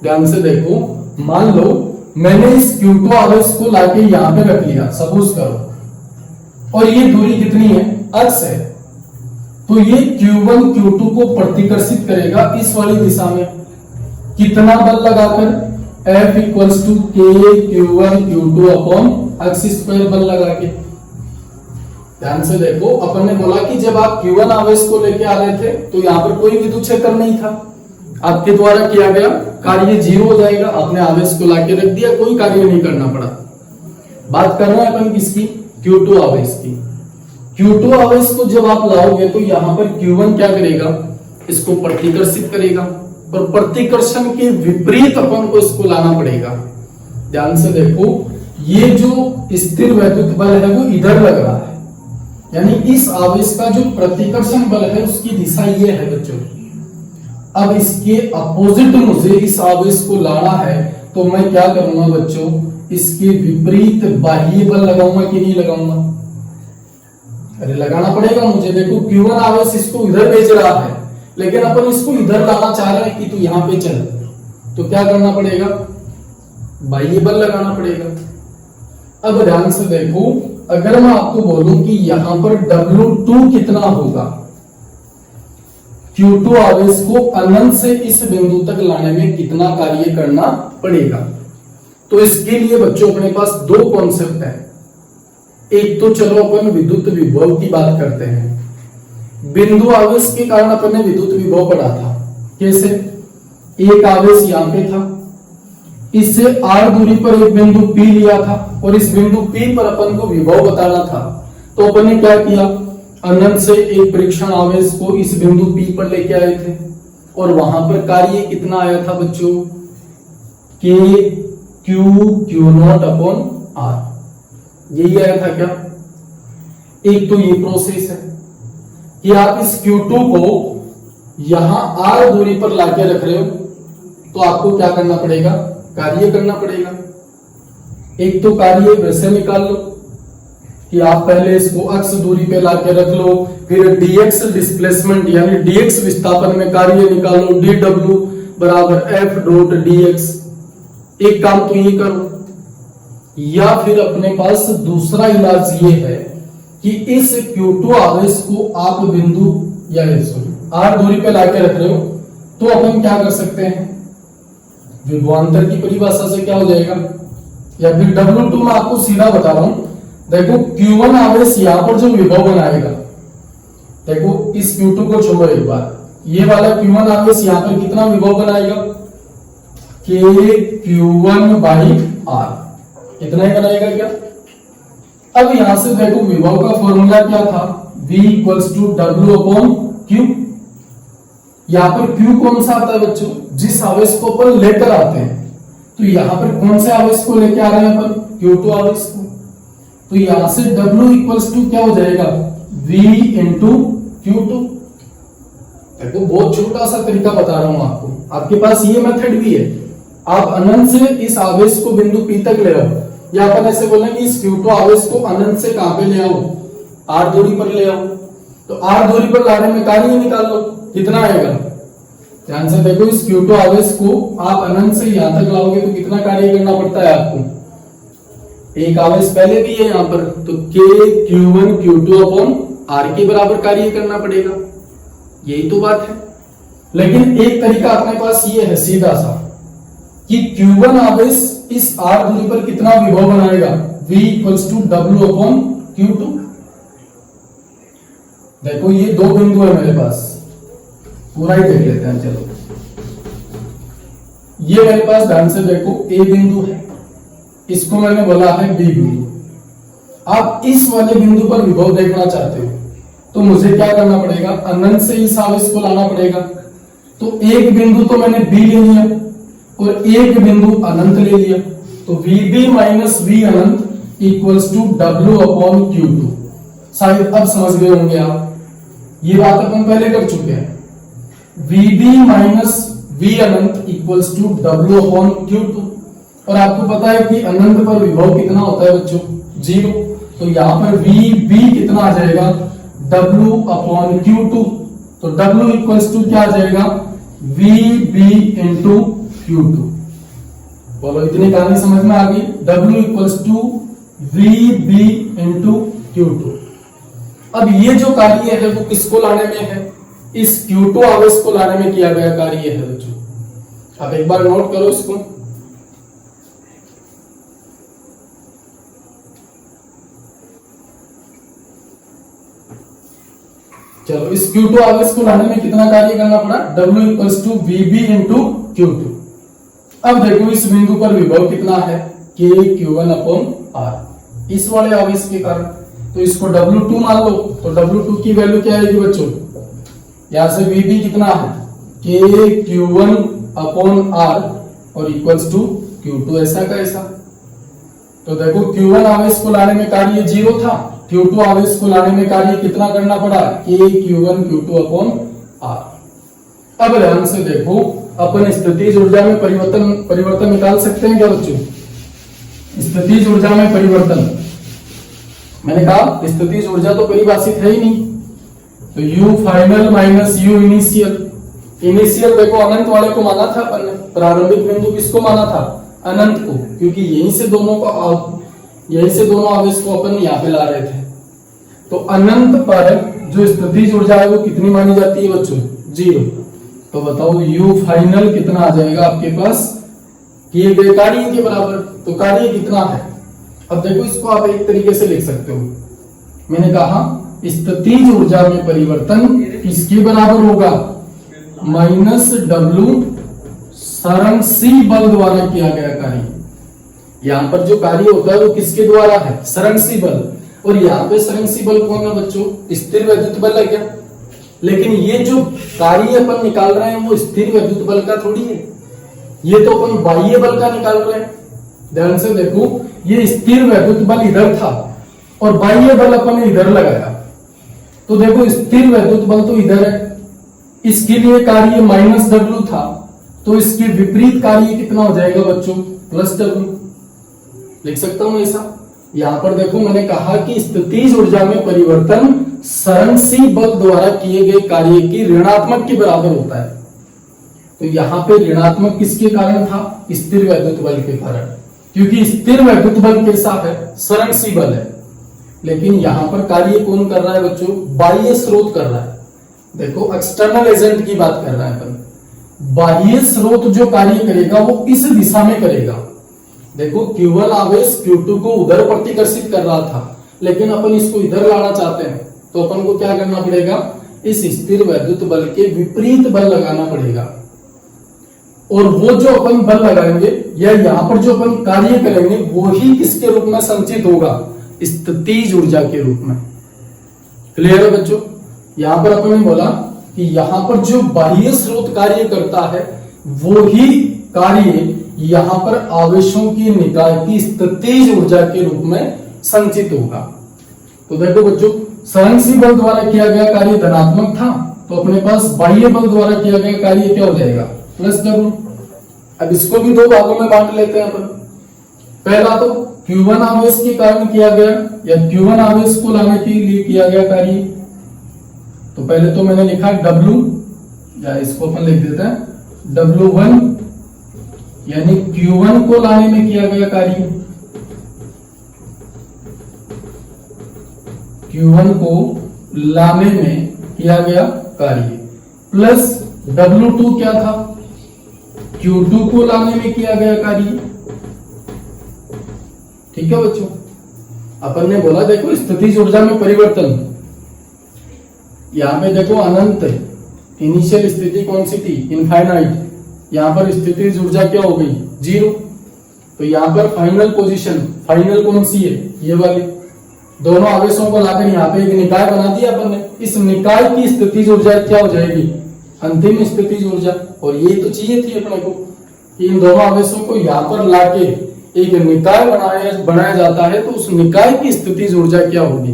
ध्यान से देखो, मान लो मैंने इस Q2 आवेश को लाके यहां पे रख लिया सपोज करो, और ये दूरी कितनी है, x है, तो ये Q1 Q2 को प्रतिकर्षित करेगा इस वाली दिशा में। कितना बल लगाकर, F equals to K Q1 Q2 upon x square बल लगा के। ध्यान से देखो, अपन ने बोला कि जब आप Q1 आवेश को लेके आ रहे थे तो यहाँ पर कोई विद्युत क्षेत्र नहीं था, आपके द्वारा किया गया कार्य 0 हो जाएगा। आपने आवेश को लाके रख दिया, कोई कार्य नहीं करना पड़ा। बात कर रहे हैं अपन किसकी, Q2 आवेश की। Q2 आवेश को जब आप लाओगे तो यहां पर Q1 क्या करेगा, इसको प्रतिकर्षित करेगा, और प्रतिकर्षण के विपरीत अपन को इसको लाना पड़ेगा। ध्यान से देखो, ये जो स्थिर वैद्युत बल है वो इधर लग रहा है, यानी इस आवेश का जो प्रतिकर्षण बल है उसकी दिशा ये है बच्चों। अब इसके अपोजिट मुझे इस आवेश को लाना है, तो मैं क्या करूंगा बच्चों, इसके विपरीत बाह्य बल लगाऊंगा कि नहीं लगाऊंगा, अरे लगाना पड़ेगा मुझे। देखो Q1 आवेश इसको इधर भेज रहा है, लेकिन अपन इसको इधर लाना चाह रहे हैं कि तू यहां पे चल, तो क्या करना पड़ेगा, बाह्य बल लगाना पड़ेगा। अब ध्यान से देखो, अगर मैं आपको बोलूं कि यहां पर W2 कितना होगा, Q2 आवेश को अनंत से इस बिंदु तक लाने में कितना कार्य करना पड़ेगा, तो इसके लिए बच्चों अपने पास दो कॉन्सेप्ट है। एक तो चलो अपन विद्युत विभव की बात करते हैं। बिंदु आवेश के कारण अपन ने विद्युत विभव पढ़ा था, कैसे, एक आवेश यहां पे था, इससे R दूरी पर एक बिंदु P लिया था, और इस बिंदु P पर अपन को विभव बताना था। तो अपन ने क्या किया, अनंत से एक परीक्षण आवेश को इस बिंदु P पर लेके आए थे, और वहां पर कार्य कितना आया था बच्चों, K Q0 अपॉन R, यही आया था क्या। एक तो ये प्रोसेस है कि आप इस Q2 को यहां R दूरी पर लाके रख रहे हो, तो आपको क्या करना पड़ेगा, कार्य करना पड़ेगा। एक तो कार्य वैसे निकाल लो कि आप पहले इसको x दूरी पे लाके रख लो, फिर dx डिस्प्लेसमेंट यानी dx विस्थापन में कार्य निकालो, dw बराबर f डॉट dx। एक काम तो ये करो, या फिर अपने पास दूसरा इलाज ये है कि इस Q2 आवेश को आप बिंदु या R दूरी पे लाके रख रहे हो, तो अपन क्या कर सकते हैं, विभवांतर की परिभाषा से क्या हो जाएगा, या फिर W2 में आपको सीधा बता रहा हूं। देखो Q1 आवेश यहां पर जो विभव बनाएगा, देखो इस Q2 को छोड़ो एक बार, ये वाला Q1 आवेश यहां पर कितना विभव बनाएगा, K Q1 बाई R, इतना ही बनाएगा क्या। अब यहां से देखो विभव का फॉर्मूला क्या था, V equals to W upon Q। यहां पर Q कौन सा आता है बच्चों, जिस आवेश को अपन लेकर आते हैं, तो यहां पर कौन से आवेश को लेकर आ रहे हैं अपन, Q2 आवेश को, तो यहां से W इक्वल्स टू क्या हो जाएगा, V इंटू Q2। देखो बहुत छोटा सा तरीका बता रहा हूं आपको, आपके पास ये मेथड भी है। आप अनंत से इस आवेश को बिंदु P तक ले आओ, या अपन ऐसे बोलेंगे इस Q2 आवेश को अनंत से कहां पे ले आओ, R दूरी पर ले आओ, तो R दूरी पर लाने में कार्य निकाल लो, कितना आएगा। ध्यान से देखो, इस Q2 आवेश को आप अनंत से यहां तक लाओगे तो कितना कार्य करना पड़ता है आपको, एक आवेश पहले भी है यहां पर, तो K Q1 Q2 upon R के बराबर कार्य करना पड़ेगा, यही तो बात है। लेकिन एक तरीका अपने पास ये है सीधा सा कि Q1 आवेश इस R दूरी पर कितना विभव बनाएगा, V equals to W upon Q2। देखो ये दो बिंदु है मेरे पास, पूरा ही देख लेते हैं। चलो ये मेरे पास ध्यान से देखो ए बिंदु है, इसको मैंने बोला है बी बिंदु। आप इस वाले बिंदु पर विभव देखना चाहते हो तो मुझे क्या करना पड़ेगा, अनंत से इस आवेश को लाना पड़ेगा। तो एक बिंदु तो मैंने बी ले लिया और एक बिंदु अनंत ले लिया, तो VB माइनस वी अनंत equals to W upon Q2। शायद अब समझ गए होंगे आप, ये बात अपन पहले कर चुके हैं। VB माइनस वी अनंत equals to W upon Q2, और आपको पता है कि अनंत पर विभव कितना होता है बच्चों, 0। तो यहां पर VB कितना आ जाएगा, W अपॉन Q2। तो W इक्वल्स टू क्या आ जाएगा, VB इंटू Q2। बोलो इतनी कहानी समझ में आ गई। W equals to VB into Q2। अब ये जो कार्य है वो किसको लाने में है, इस Q2 आवेश को लाने में किया गया कार्य है बच्चों। अब एक बार नोट करो इसको। चलो इस Q2 आवेश को लाने में कितना कार्य करना पड़ा, W equals to VB into Q2। अब देखो इस बिंदु पर विभव कितना है, K Q1 अपॉन R, इस वाले आवेश के कारण। तो इसको W2 मान लो, तो W2 की वैल्यू क्या आएगी बच्चों, यहां से VB कितना है, K Q1 अपॉन R और इक्वल्स टू Q2 ऐसा का ऐसा। तो देखो Q1 आवेश को लाने में कार्य 0 था, Q2 आवेश को लाने में कार्य कितना करना पड़ा, K Q1 Q2 upon R। अब ध्यान से देखो, अपन स्थितिज ऊर्जा में परिवर्तन निकाल सकते हैं क्या बच्चों, स्थितिज ऊर्जा में परिवर्तन। मैंने कहा स्थितिज ऊर्जा तो परिभाषित है ही नहीं, तो U final minus U initial. Initial देखो अनंत वाले को माना था अपन ने, प्रारंभिक बिंदु किसको माना था, अनंत को, क्योंकि यहीं से दोनों आवेश को अपन यहाँ पे ला रहे थे। तो अनंत पर जो स्थितिज ऊर्जा है वो कितनी मानी जाती है बच्चों, 0। तो बताओ U फाइनल कितना आ जाएगा आपके पास, किए गए कार्य के बराबर। तो कार्य कितना है, अब देखो इसको आप एक तरीके से लिख सकते हो। मैंने कहा स्थितिज ऊर्जा में परिवर्तन किसके बराबर होगा, माइनस W सरण C बल द्वारा किया गया कार्य। यहां पर जो कार्य होता है वो किसके द्वारा है, सरण C बल। और यहाँ पे सरण C बल कौन है बच्चों, स्थिर वैद्युत बल है क्या। लेकिन ये जो कार्य अपन निकाल रहे हैं वो स्थिर वैद्युत बल का थोड़ी है, ये तो अपन बाह्य बल का निकाल रहे हैं। ध्यान से देखो, ये स्थिर वैद्युत बल इधर था और बाह्य बल अपन ने इधर लगाया। तो देखो स्थिर वैद्युत बल तो इधर है, इसके लिए कार्य माइनस W था, तो इसके विपरीत कार्य कितना हो जाएगा बच्चों, प्लस W। लिख सकता हूं ऐसा। यहां पर देखो मैंने कहा कि स्थितिज ऊर्जा में परिवर्तन सरण C बल द्वारा किए गए कार्य की ऋणात्मक के बराबर होता है। तो यहाँ पे ऋणात्मक किसके कारण था, स्थिर वैद्युत बल के कारण, क्योंकि स्थिर वैद्युत बल कैसा है, सरण C बल है। लेकिन यहां पर कार्य कौन कर रहा है बच्चों, बाह्य स्रोत कर रहा है। देखो एक्सटर्नल एजेंट की बात कर रहे हैं अपन। बाह्य स्रोत जो कार्य करेगा वो इस दिशा में करेगा। देखो Q1 आवेश Q2 को उधर प्रतिकर्षित कर रहा था, लेकिन अपन इसको इधर लाना चाहते हैं, तो अपन को क्या करना पड़ेगा, इस स्थिर वैद्युत बल के विपरीत बल लगाना पड़ेगा। और वो जो अपन बल लगाएंगे या यहाँ पर जो अपन कार्य करेंगे वो ही किसके रूप में संचित होगा, स्थितिज ऊर्जा के रूप में। क्लियर है बच्चों। यहां पर अपन ने बोला कि यहां पर जो बाह्य स्रोत कार्य करता है वो ही कार्य यहां पर आवेशों की निकाय की स्थितिज ऊर्जा के रूप में संचित होगा। तो देखो बच्चों, सरण C बल द्वारा किया गया कार्य धनात्मक था, तो अपने पास बाह्य बल द्वारा किया गया कार्य क्या हो जाएगा, प्लस W। अब इसको भी दो भागों में बांट लेते हैं अपन। पहला तो Q1 आवेश के कारण किया गया या Q1 आवेश को लाने के लिए किया गया कार्य। तो पहले तो मैंने लिखा W, या इसको अपन लिख देते हैं W1, यानी Q1 को लाने में किया गया कार्य। Q1 को लाने में किया गया कार्य प्लस W2 क्या था, Q2 को लाने में किया गया कार्य। ठीक है बच्चों। अपन ने बोला देखो स्थितिज ऊर्जा में परिवर्तन, यहां पे देखो अनंत, इनिशियल स्थिति कौन सी थी, इनफाइनाइट। यहाँ पर स्थितिज ऊर्जा क्या हो गई, 0। तो यहाँ पर फाइनल पोजीशन, फाइनल कौन सी है, ये वाली। दोनों आवेशों को लाकर यहाँ पे एक निकाय बना दिया अपन ने। इस निकाय की स्थितिज ऊर्जा क्या हो जाएगी, अंतिम स्थितिज ऊर्जा। और ये तो चाहिए थी अपने को कि इन दोनों आवेशों को यहाँ पर लाके एक निकाय बनाया जाता है, तो उस निकाय की स्थितिज ऊर्जा क्या होगी।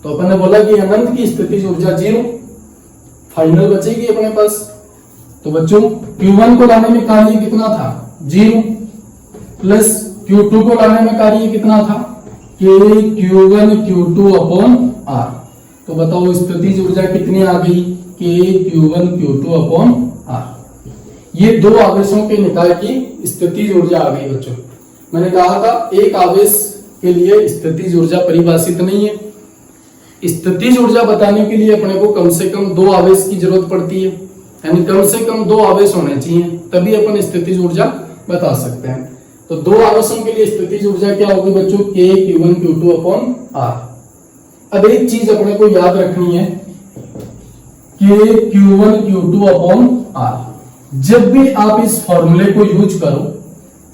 तो अपन ने बोला कि अनंत की स्थितिज ऊर्जा 0, फाइनल बचेगी अपने पास। तो बच्चों Q1 को लाने में कार्य कितना था, 0, प्लस Q2 को लाने में कार्य कितना था, Q1 Q2 अपॉन R। तो बताओ स्थितिज ऊर्जा कितनी आ गई, Q1 Q2 अपॉन R। ये दो आवेशों के निकाय की स्थितिज ऊर्जा आ गई बच्चों। मैंने कहा था एक आवेश के लिए स्थितिज ऊर्जा परिभाषित नहीं है। स्थितिज ऊर्जा बताने के लिए अपने को कम से कम 2 आवेश की जरूरत पड़ती है, यानी कम से कम 2 आवेश होने चाहिए, तभी अपन स्थितिज ऊर्जा बता सकते हैं। तो 2 आवेशों के लिए स्थितिज ऊर्जा क्या होगी बच्चों, Q1 Q2 अपॉन R। अब एक चीज अपने को याद रखनी है, Q1 Q2 अपॉन R। जब भी आप इस फॉर्मूले को यूज करो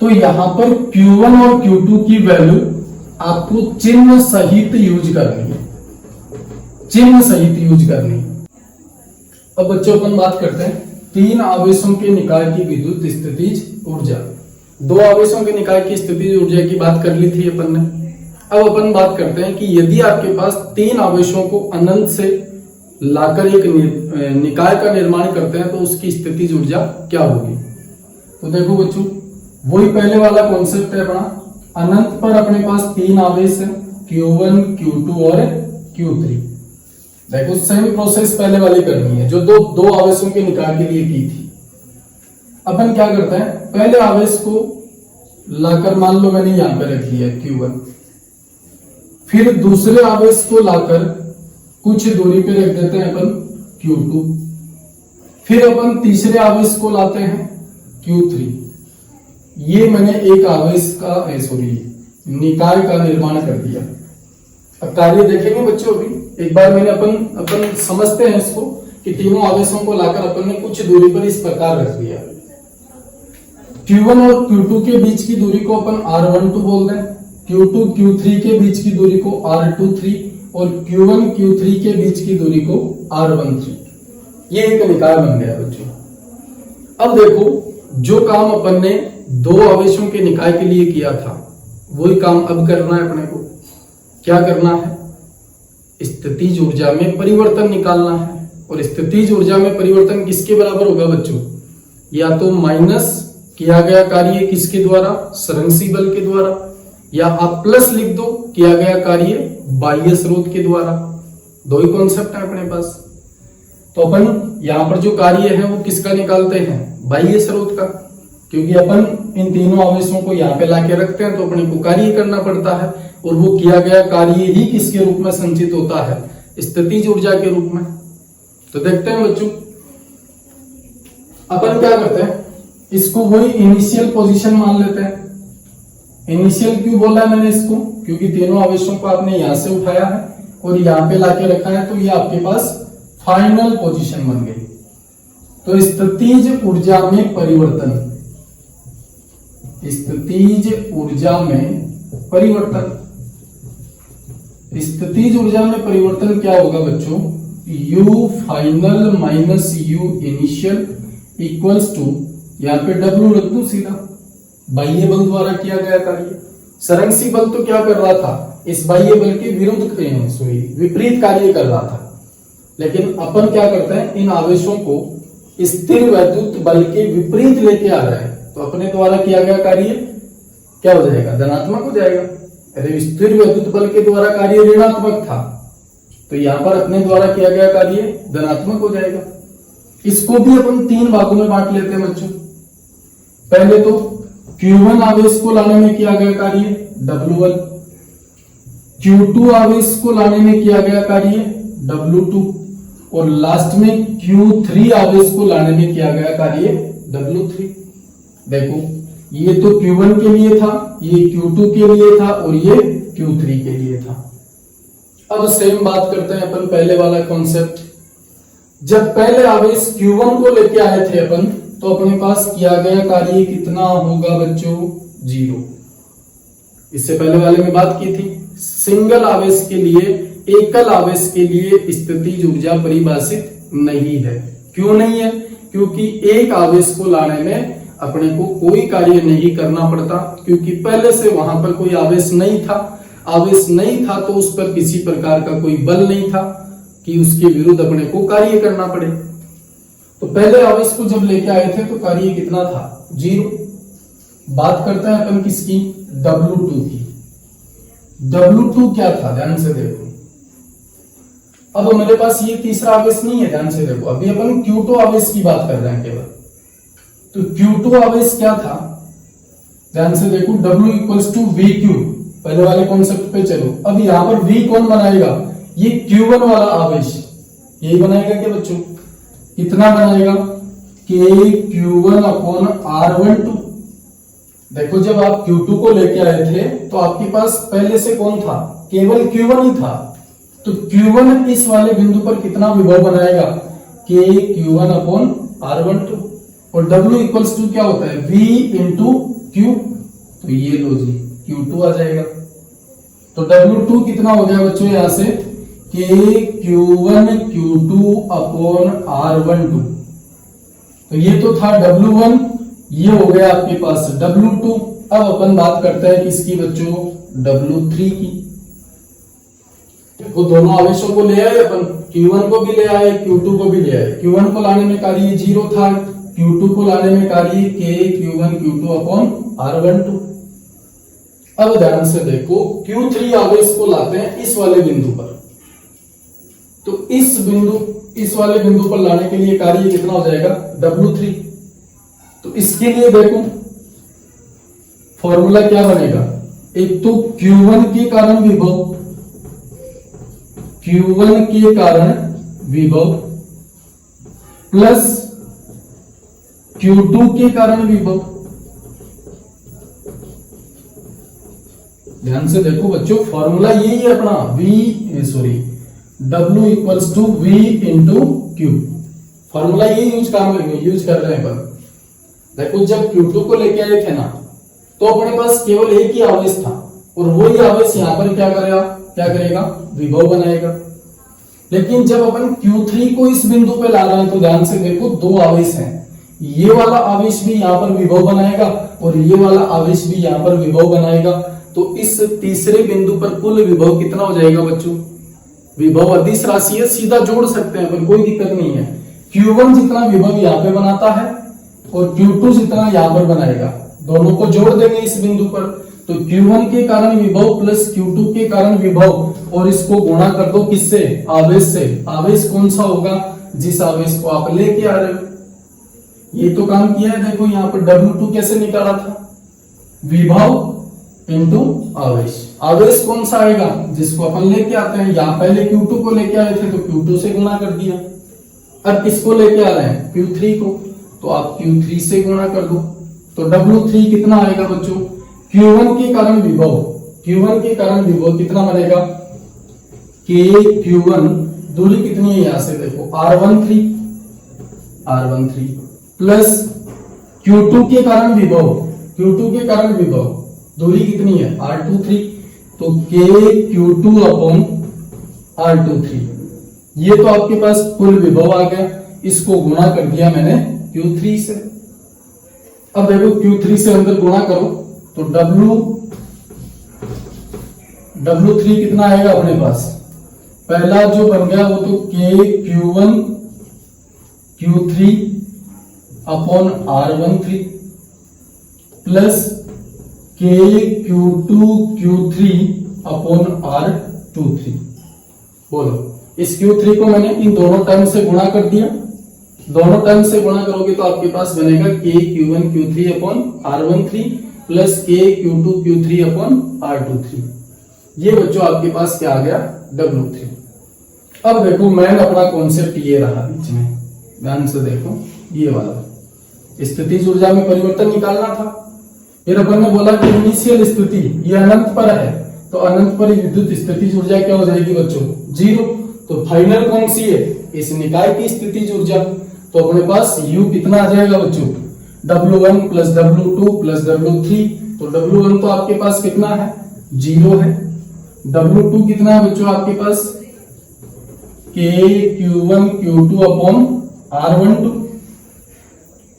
तो यहां पर Q1 और Q2 की वैल्यू आपको चिन्ह सहित यूज करनी है, चिन्ह सहित यूज करनी है। अब बच्चों अपन बात करते हैं 3 आवेशों के निकाय की विद्युत स्थितिज ऊर्जा। 2 आवेशों के निकाय की स्थितिज ऊर्जा की बात कर ली थी अपन ने। अब अपन बात करते हैं कि यदि आपके पास 3 आवेशों को अनंत से लाकर एक निकाय का निर्माण करते हैं तो उसकी स्थितिज ऊर्जा क्या होगी। तो देखो बच्चों वही पहले वाला कॉन्सेप्ट है अपना, अनंत पर अपने पास 3 आवेश है, Q1 Q2 और Q3। देखो सेम प्रोसेस पहले वाली करनी है जो दो आवेशों के निकाय के लिए की थी। अपन क्या करते हैं, पहले आवेश को लाकर मान लो मैंने यहां पे रख लिया Q1, फिर दूसरे आवेश को लाकर कुछ दूरी पे रख देते हैं अपन Q2, फिर अपन तीसरे आवेश को लाते हैं Q3। ये मैंने एक आवेश का निकाय का निर्माण कर दिया। अब कार्य देखेंगे बच्चों, अभी एक बार मैंने अपन समझते हैं इसको कि तीनों आवेशों को लाकर अपन ने कुछ दूरी पर इस प्रकार रख दिया। Q1 और Q2 के बीच की दूरी को अपन R12 बोल दें, Q2 Q3 के बीच की दूरी को R23 और Q1 Q3 के बीच की दूरी को R13। ये एक निकाय बन गया बच्चों। अब देखो जो काम अपन ने 2 आवेशों के निकाय के लिए किया था वही काम अब करना है अपने को। क्या करना है, स्थितिज ऊर्जा में परिवर्तन निकालना है। और स्थितिज ऊर्जा में परिवर्तन किसके बराबर होगा बच्चों, या तो माइनस किया गया कार्य किसके द्वारा, सरंसी बल के द्वारा, या आप प्लस लिख दो किया गया कार्य बाह्य स्रोत के द्वारा। 2 ही कॉन्सेप्ट है अपने पास। तो अपन यहां पर जो कार्य है वो किसका निकालते हैं, बाह्य स्रोत का, क्योंकि अपन इन तीनों आवेशों को यहाँ पे लाके रखते हैं तो अपने को कार्य करना पड़ता है। और वो किया गया कार्य ही किसके रूप में संचित होता है, स्थितिज ऊर्जा के रूप में। तो देखते हैं बच्चों अपन क्या करते हैं, इसको वही इनिशियल पोजीशन मान लेते हैं। इनिशियल क्यों बोला मैंने इसको, क्योंकि तीनों आवेशों को आपने यहां से उठाया है और यहां पे लाके रखा है, तो ये आपके पास फाइनल पोजीशन बन गई। तो स्थितिज ऊर्जा में परिवर्तन, स्थितिज ऊर्जा में परिवर्तन, स्थितिज ऊर्जा में परिवर्तन क्या होगा बच्चों, U final minus U initial equals to, यहाँ पे W रख दो सीधा, बाह्य बल द्वारा किया गया कार्य। सरंसी बल तो क्या कर रहा था, इस बाह्य बल के विरुद्ध विपरीत कार्य कर रहा था। लेकिन अपन क्या करते हैं, इन आवेशों को स्थिर वैद्युत बल के विपरीत लेके आ रहे हैं, तो अपने द्वारा किया गया कार्य क्या हो जाएगा, धनात्मक हो जाएगा। अरे स्थिर वैद्युत बल के द्वारा कार्य ऋणात्मक था, तो यहां पर अपने द्वारा किया गया कार्य धनात्मक हो जाएगा। इसको भी अपन 3 भागों में बांट लेते हैं बच्चों। पहले तो Q1 आवेश को लाने में किया गया कार्य W1, Q2 आवेश को लाने में किया गया कार्य W2 और लास्ट में Q3 आवेश को लाने में किया गया कार्य W3। देखो ये तो Q1 के लिए था, ये Q2 के लिए था और ये Q3 के लिए था। अब सेम बात करते हैं अपन पहले वाला कॉन्सेप्ट। जब पहले आवेश Q1 को लेके आए थे अपन तो अपने पास किया गया कार्य कितना होगा बच्चों? 0। इससे पहले वाले में बात की थी, सिंगल आवेश के लिए, एकल आवेश के लिए स्थितिज ऊर्जा परिभाषित नहीं है। क्यों नहीं है? क्योंकि एक आवेश को लाने में अपने को कोई कार्य नहीं करना पड़ता, क्योंकि पहले से वहां पर कोई आवेश नहीं था। आवेश नहीं था तो उस पर किसी प्रकार का कोई बल नहीं था कि उसके विरुद्ध अपने को कार्य करना पड़े। तो पहले आवेश को जब लेके आए थे तो कार्य कितना था? 0। बात करते हैं अपन किसकी? W2 की। W2 क्या था? ध्यान से देखो। अब मेरे पास ये तीसरा आवेश नहीं है, ध्यान से देखो। अभी अपन Q2 आवेश की बात कर रहे हैं केवल। तो Q2 आवेश क्या था? ध्यान से देखो, W इक्वल्स टू VQ। पहले वाले कॉन्सेप्ट पे चलो। अब यहां पर V कौन बनाएगा? ये Q1 वाला आवेश यही बनाएगा क्या बच्चों? कितना बनाएगा? KQ1 upon R12। देखो जब आप Q2 को लेके आए थे तो आपके पास पहले से कौन था? केवल Q1 ही था। तो Q1 इस वाले बिंदु पर कितना विभव बनाएगा? KQ1 upon R12। और W इक्वल्स टू क्या होता है? V into Q। तो ये लो जी, Q2 आ जाएगा। तो W2 कितना हो गया बच्चों यहां से? KQ1 Q2 upon R12। तो ये तो था W1, ये हो गया आपके पास W2। अब अपन बात करते हैं किसकी बच्चों? W3 की। देखो दोनों आवेशों को ले आए अपन, Q1 को भी ले आए, Q2 को भी ले आए। Q1 को लाने में कार्य 0 था, Q2 को लाने में कार्य KQ1 Q2 अपॉन R12। अब ध्यान से देखो, Q3 आवेश को लाते हैं इस वाले बिंदु पर। तो इस वाले बिंदु पर लाने के लिए कार्य कितना हो जाएगा? W3। तो इसके लिए देखो फॉर्मूला क्या बनेगा? एक तो Q1 के कारण विभव, Q1 के कारण विभव प्लस Q2 के कारण विभव। ध्यान से देखो बच्चों, फॉर्मूला यही है अपना, W equals to V into Q। Formula यही यूज कर रहे हैं अपन। देखो जब Q2 को लेके आए थे ना, तो अपने पास केवल एक ही आवेश था, और वही आवेश यहां पर क्या करेगा? विभव बनाएगा। लेकिन जब अपन Q3 को इस बिंदु पे ला रहे हैं तो ध्यान से देखो, दो आवेश हैं। ये वाला आवेश भी यहां पर विभव बनाएगा और ये वाला आवेश भी यहां पर विभव बनाएगा। तो इस तीसरे बिंदु पर कुल विभव कितना हो जाएगा बच्चों? विभव अदिश राशि है, सीधा जोड़ सकते हैं पर कोई दिक्कत नहीं है। Q1 जितना विभव यहाँ पे बनाता है और Q2 जितना यहाँ पर बनाएगा, दोनों को जोड़ देंगे इस बिंदु पर। तो Q1 के कारण विभव प्लस Q2 के कारण विभव, और इसको गुणा कर दो किससे? आवेश से। आवेश कौन सा होगा? जिस आवेश को आप लेके आ रहे हो। ये तो काम किया है। देखो यहाँ पर W2 कैसे निकाला था? विभव इंटू आवेश। आवेश कौन सा आएगा? जिसको अपन लेके आते हैं। यहाँ पहले Q2 को लेके आए थे तो Q2 से गुणा कर दिया। अब किसको लेके आ रहे हैं? Q3 को। तो आप Q3 से गुणा कर दो। तो W3 कितना आएगा बच्चों? Q1 के कारण विभव, Q1 के कारण विभव कितना बनेगा? KQ1, दूरी कितनी है यहां से देखो, R13 प्लस Q2 के कारण विभव, Q2 के कारण विभव दूरी कितनी है? R23। तो KQ2 अपॉन R23। ये तो आपके पास कुल विभव आ गया। इसको गुणा कर दिया मैंने Q3 से। अब देखो Q3 से अंदर गुणा करो तो W3 कितना आएगा अपने पास? पहला जो बन गया वो तो KQ1 Q3 upon R13 plus KQ2 Q3 upon R23। बोलो, इस Q3 को मैंने इन दोनों टर्म से गुणा कर दिया। दोनों टर्म से गुणा करोगे तो आपके पास बनेगा KQ1 Q3 upon R13 plus KQ2 Q3 upon R23। ये बच्चों आपके पास क्या आ गया? W3। अब देखो मेन अपना कॉन्सेप्ट ये रहा बीच में, ध्यान से देखो, ये वाला स्थितिज ऊर्जा में परिवर्तन निकालना था। फिर अपन ने बोला कि इनिशियल स्थिति ये अनंत पर है, तो अनंत पर विद्युत स्थितिज ऊर्जा क्या हो जाएगी बच्चों? 0। तो फाइनल कौन सी है? इस निकाय की स्थितिज ऊर्जा। तो अपने पास U कितना आ जाएगा बच्चों, W1 plus W2 plus W3। तो W1 तो आपके पास कितना है, 0 है। W2 कितना है बच्चों आपके पास, K Q1 Q2 upon R12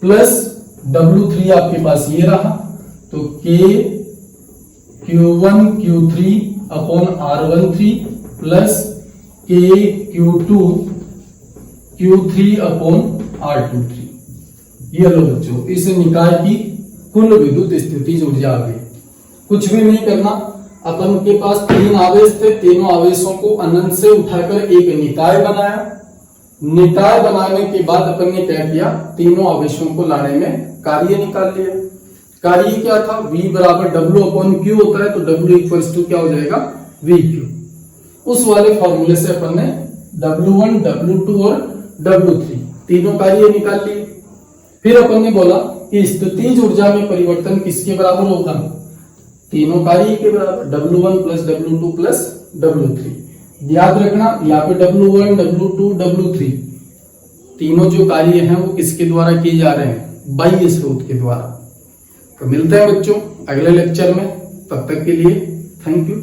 plus W3 आपके पास ये रहा, तो K Q1 Q3 upon R13 plus K Q2 Q3 upon R23। ये लो बच्चों, इस निकाय की कुल विद्युत स्थितिज ऊर्जा आ गई। कुछ भी नहीं करना, अपन के पास 3 आवेश थे, तीनों आवेशों को अनंत से उठाकर एक निकाय बनाया। निकाय बनाने के बाद अपन ने क्या किया, तीनों आवेशों को लाने में कार्य निकाल लिया। कार्य क्या था, V बराबर W अपॉन Q होता है, तो W इक्वल्स टू क्या हो जाएगा, VQ। उस वाले फॉर्मूले से अपन ने W1 W2 और W3 तीनों कार्य निकाल लिए। फिर अपन ने बोला कि स्थितिज ऊर्जा में परिवर्तन किसके बराबर होगा, तीनों कार्य के बराबर, W1 plus W2 plus W3। याद रखना यहाँ पे W1 W2 W3 तीनों जो कार्य हैं वो किसके द्वारा किए जा रहे हैं, बाह्य स्रोत के द्वारा। तो मिलते हैं बच्चों अगले लेक्चर में, तब तक के लिए थैंक यू।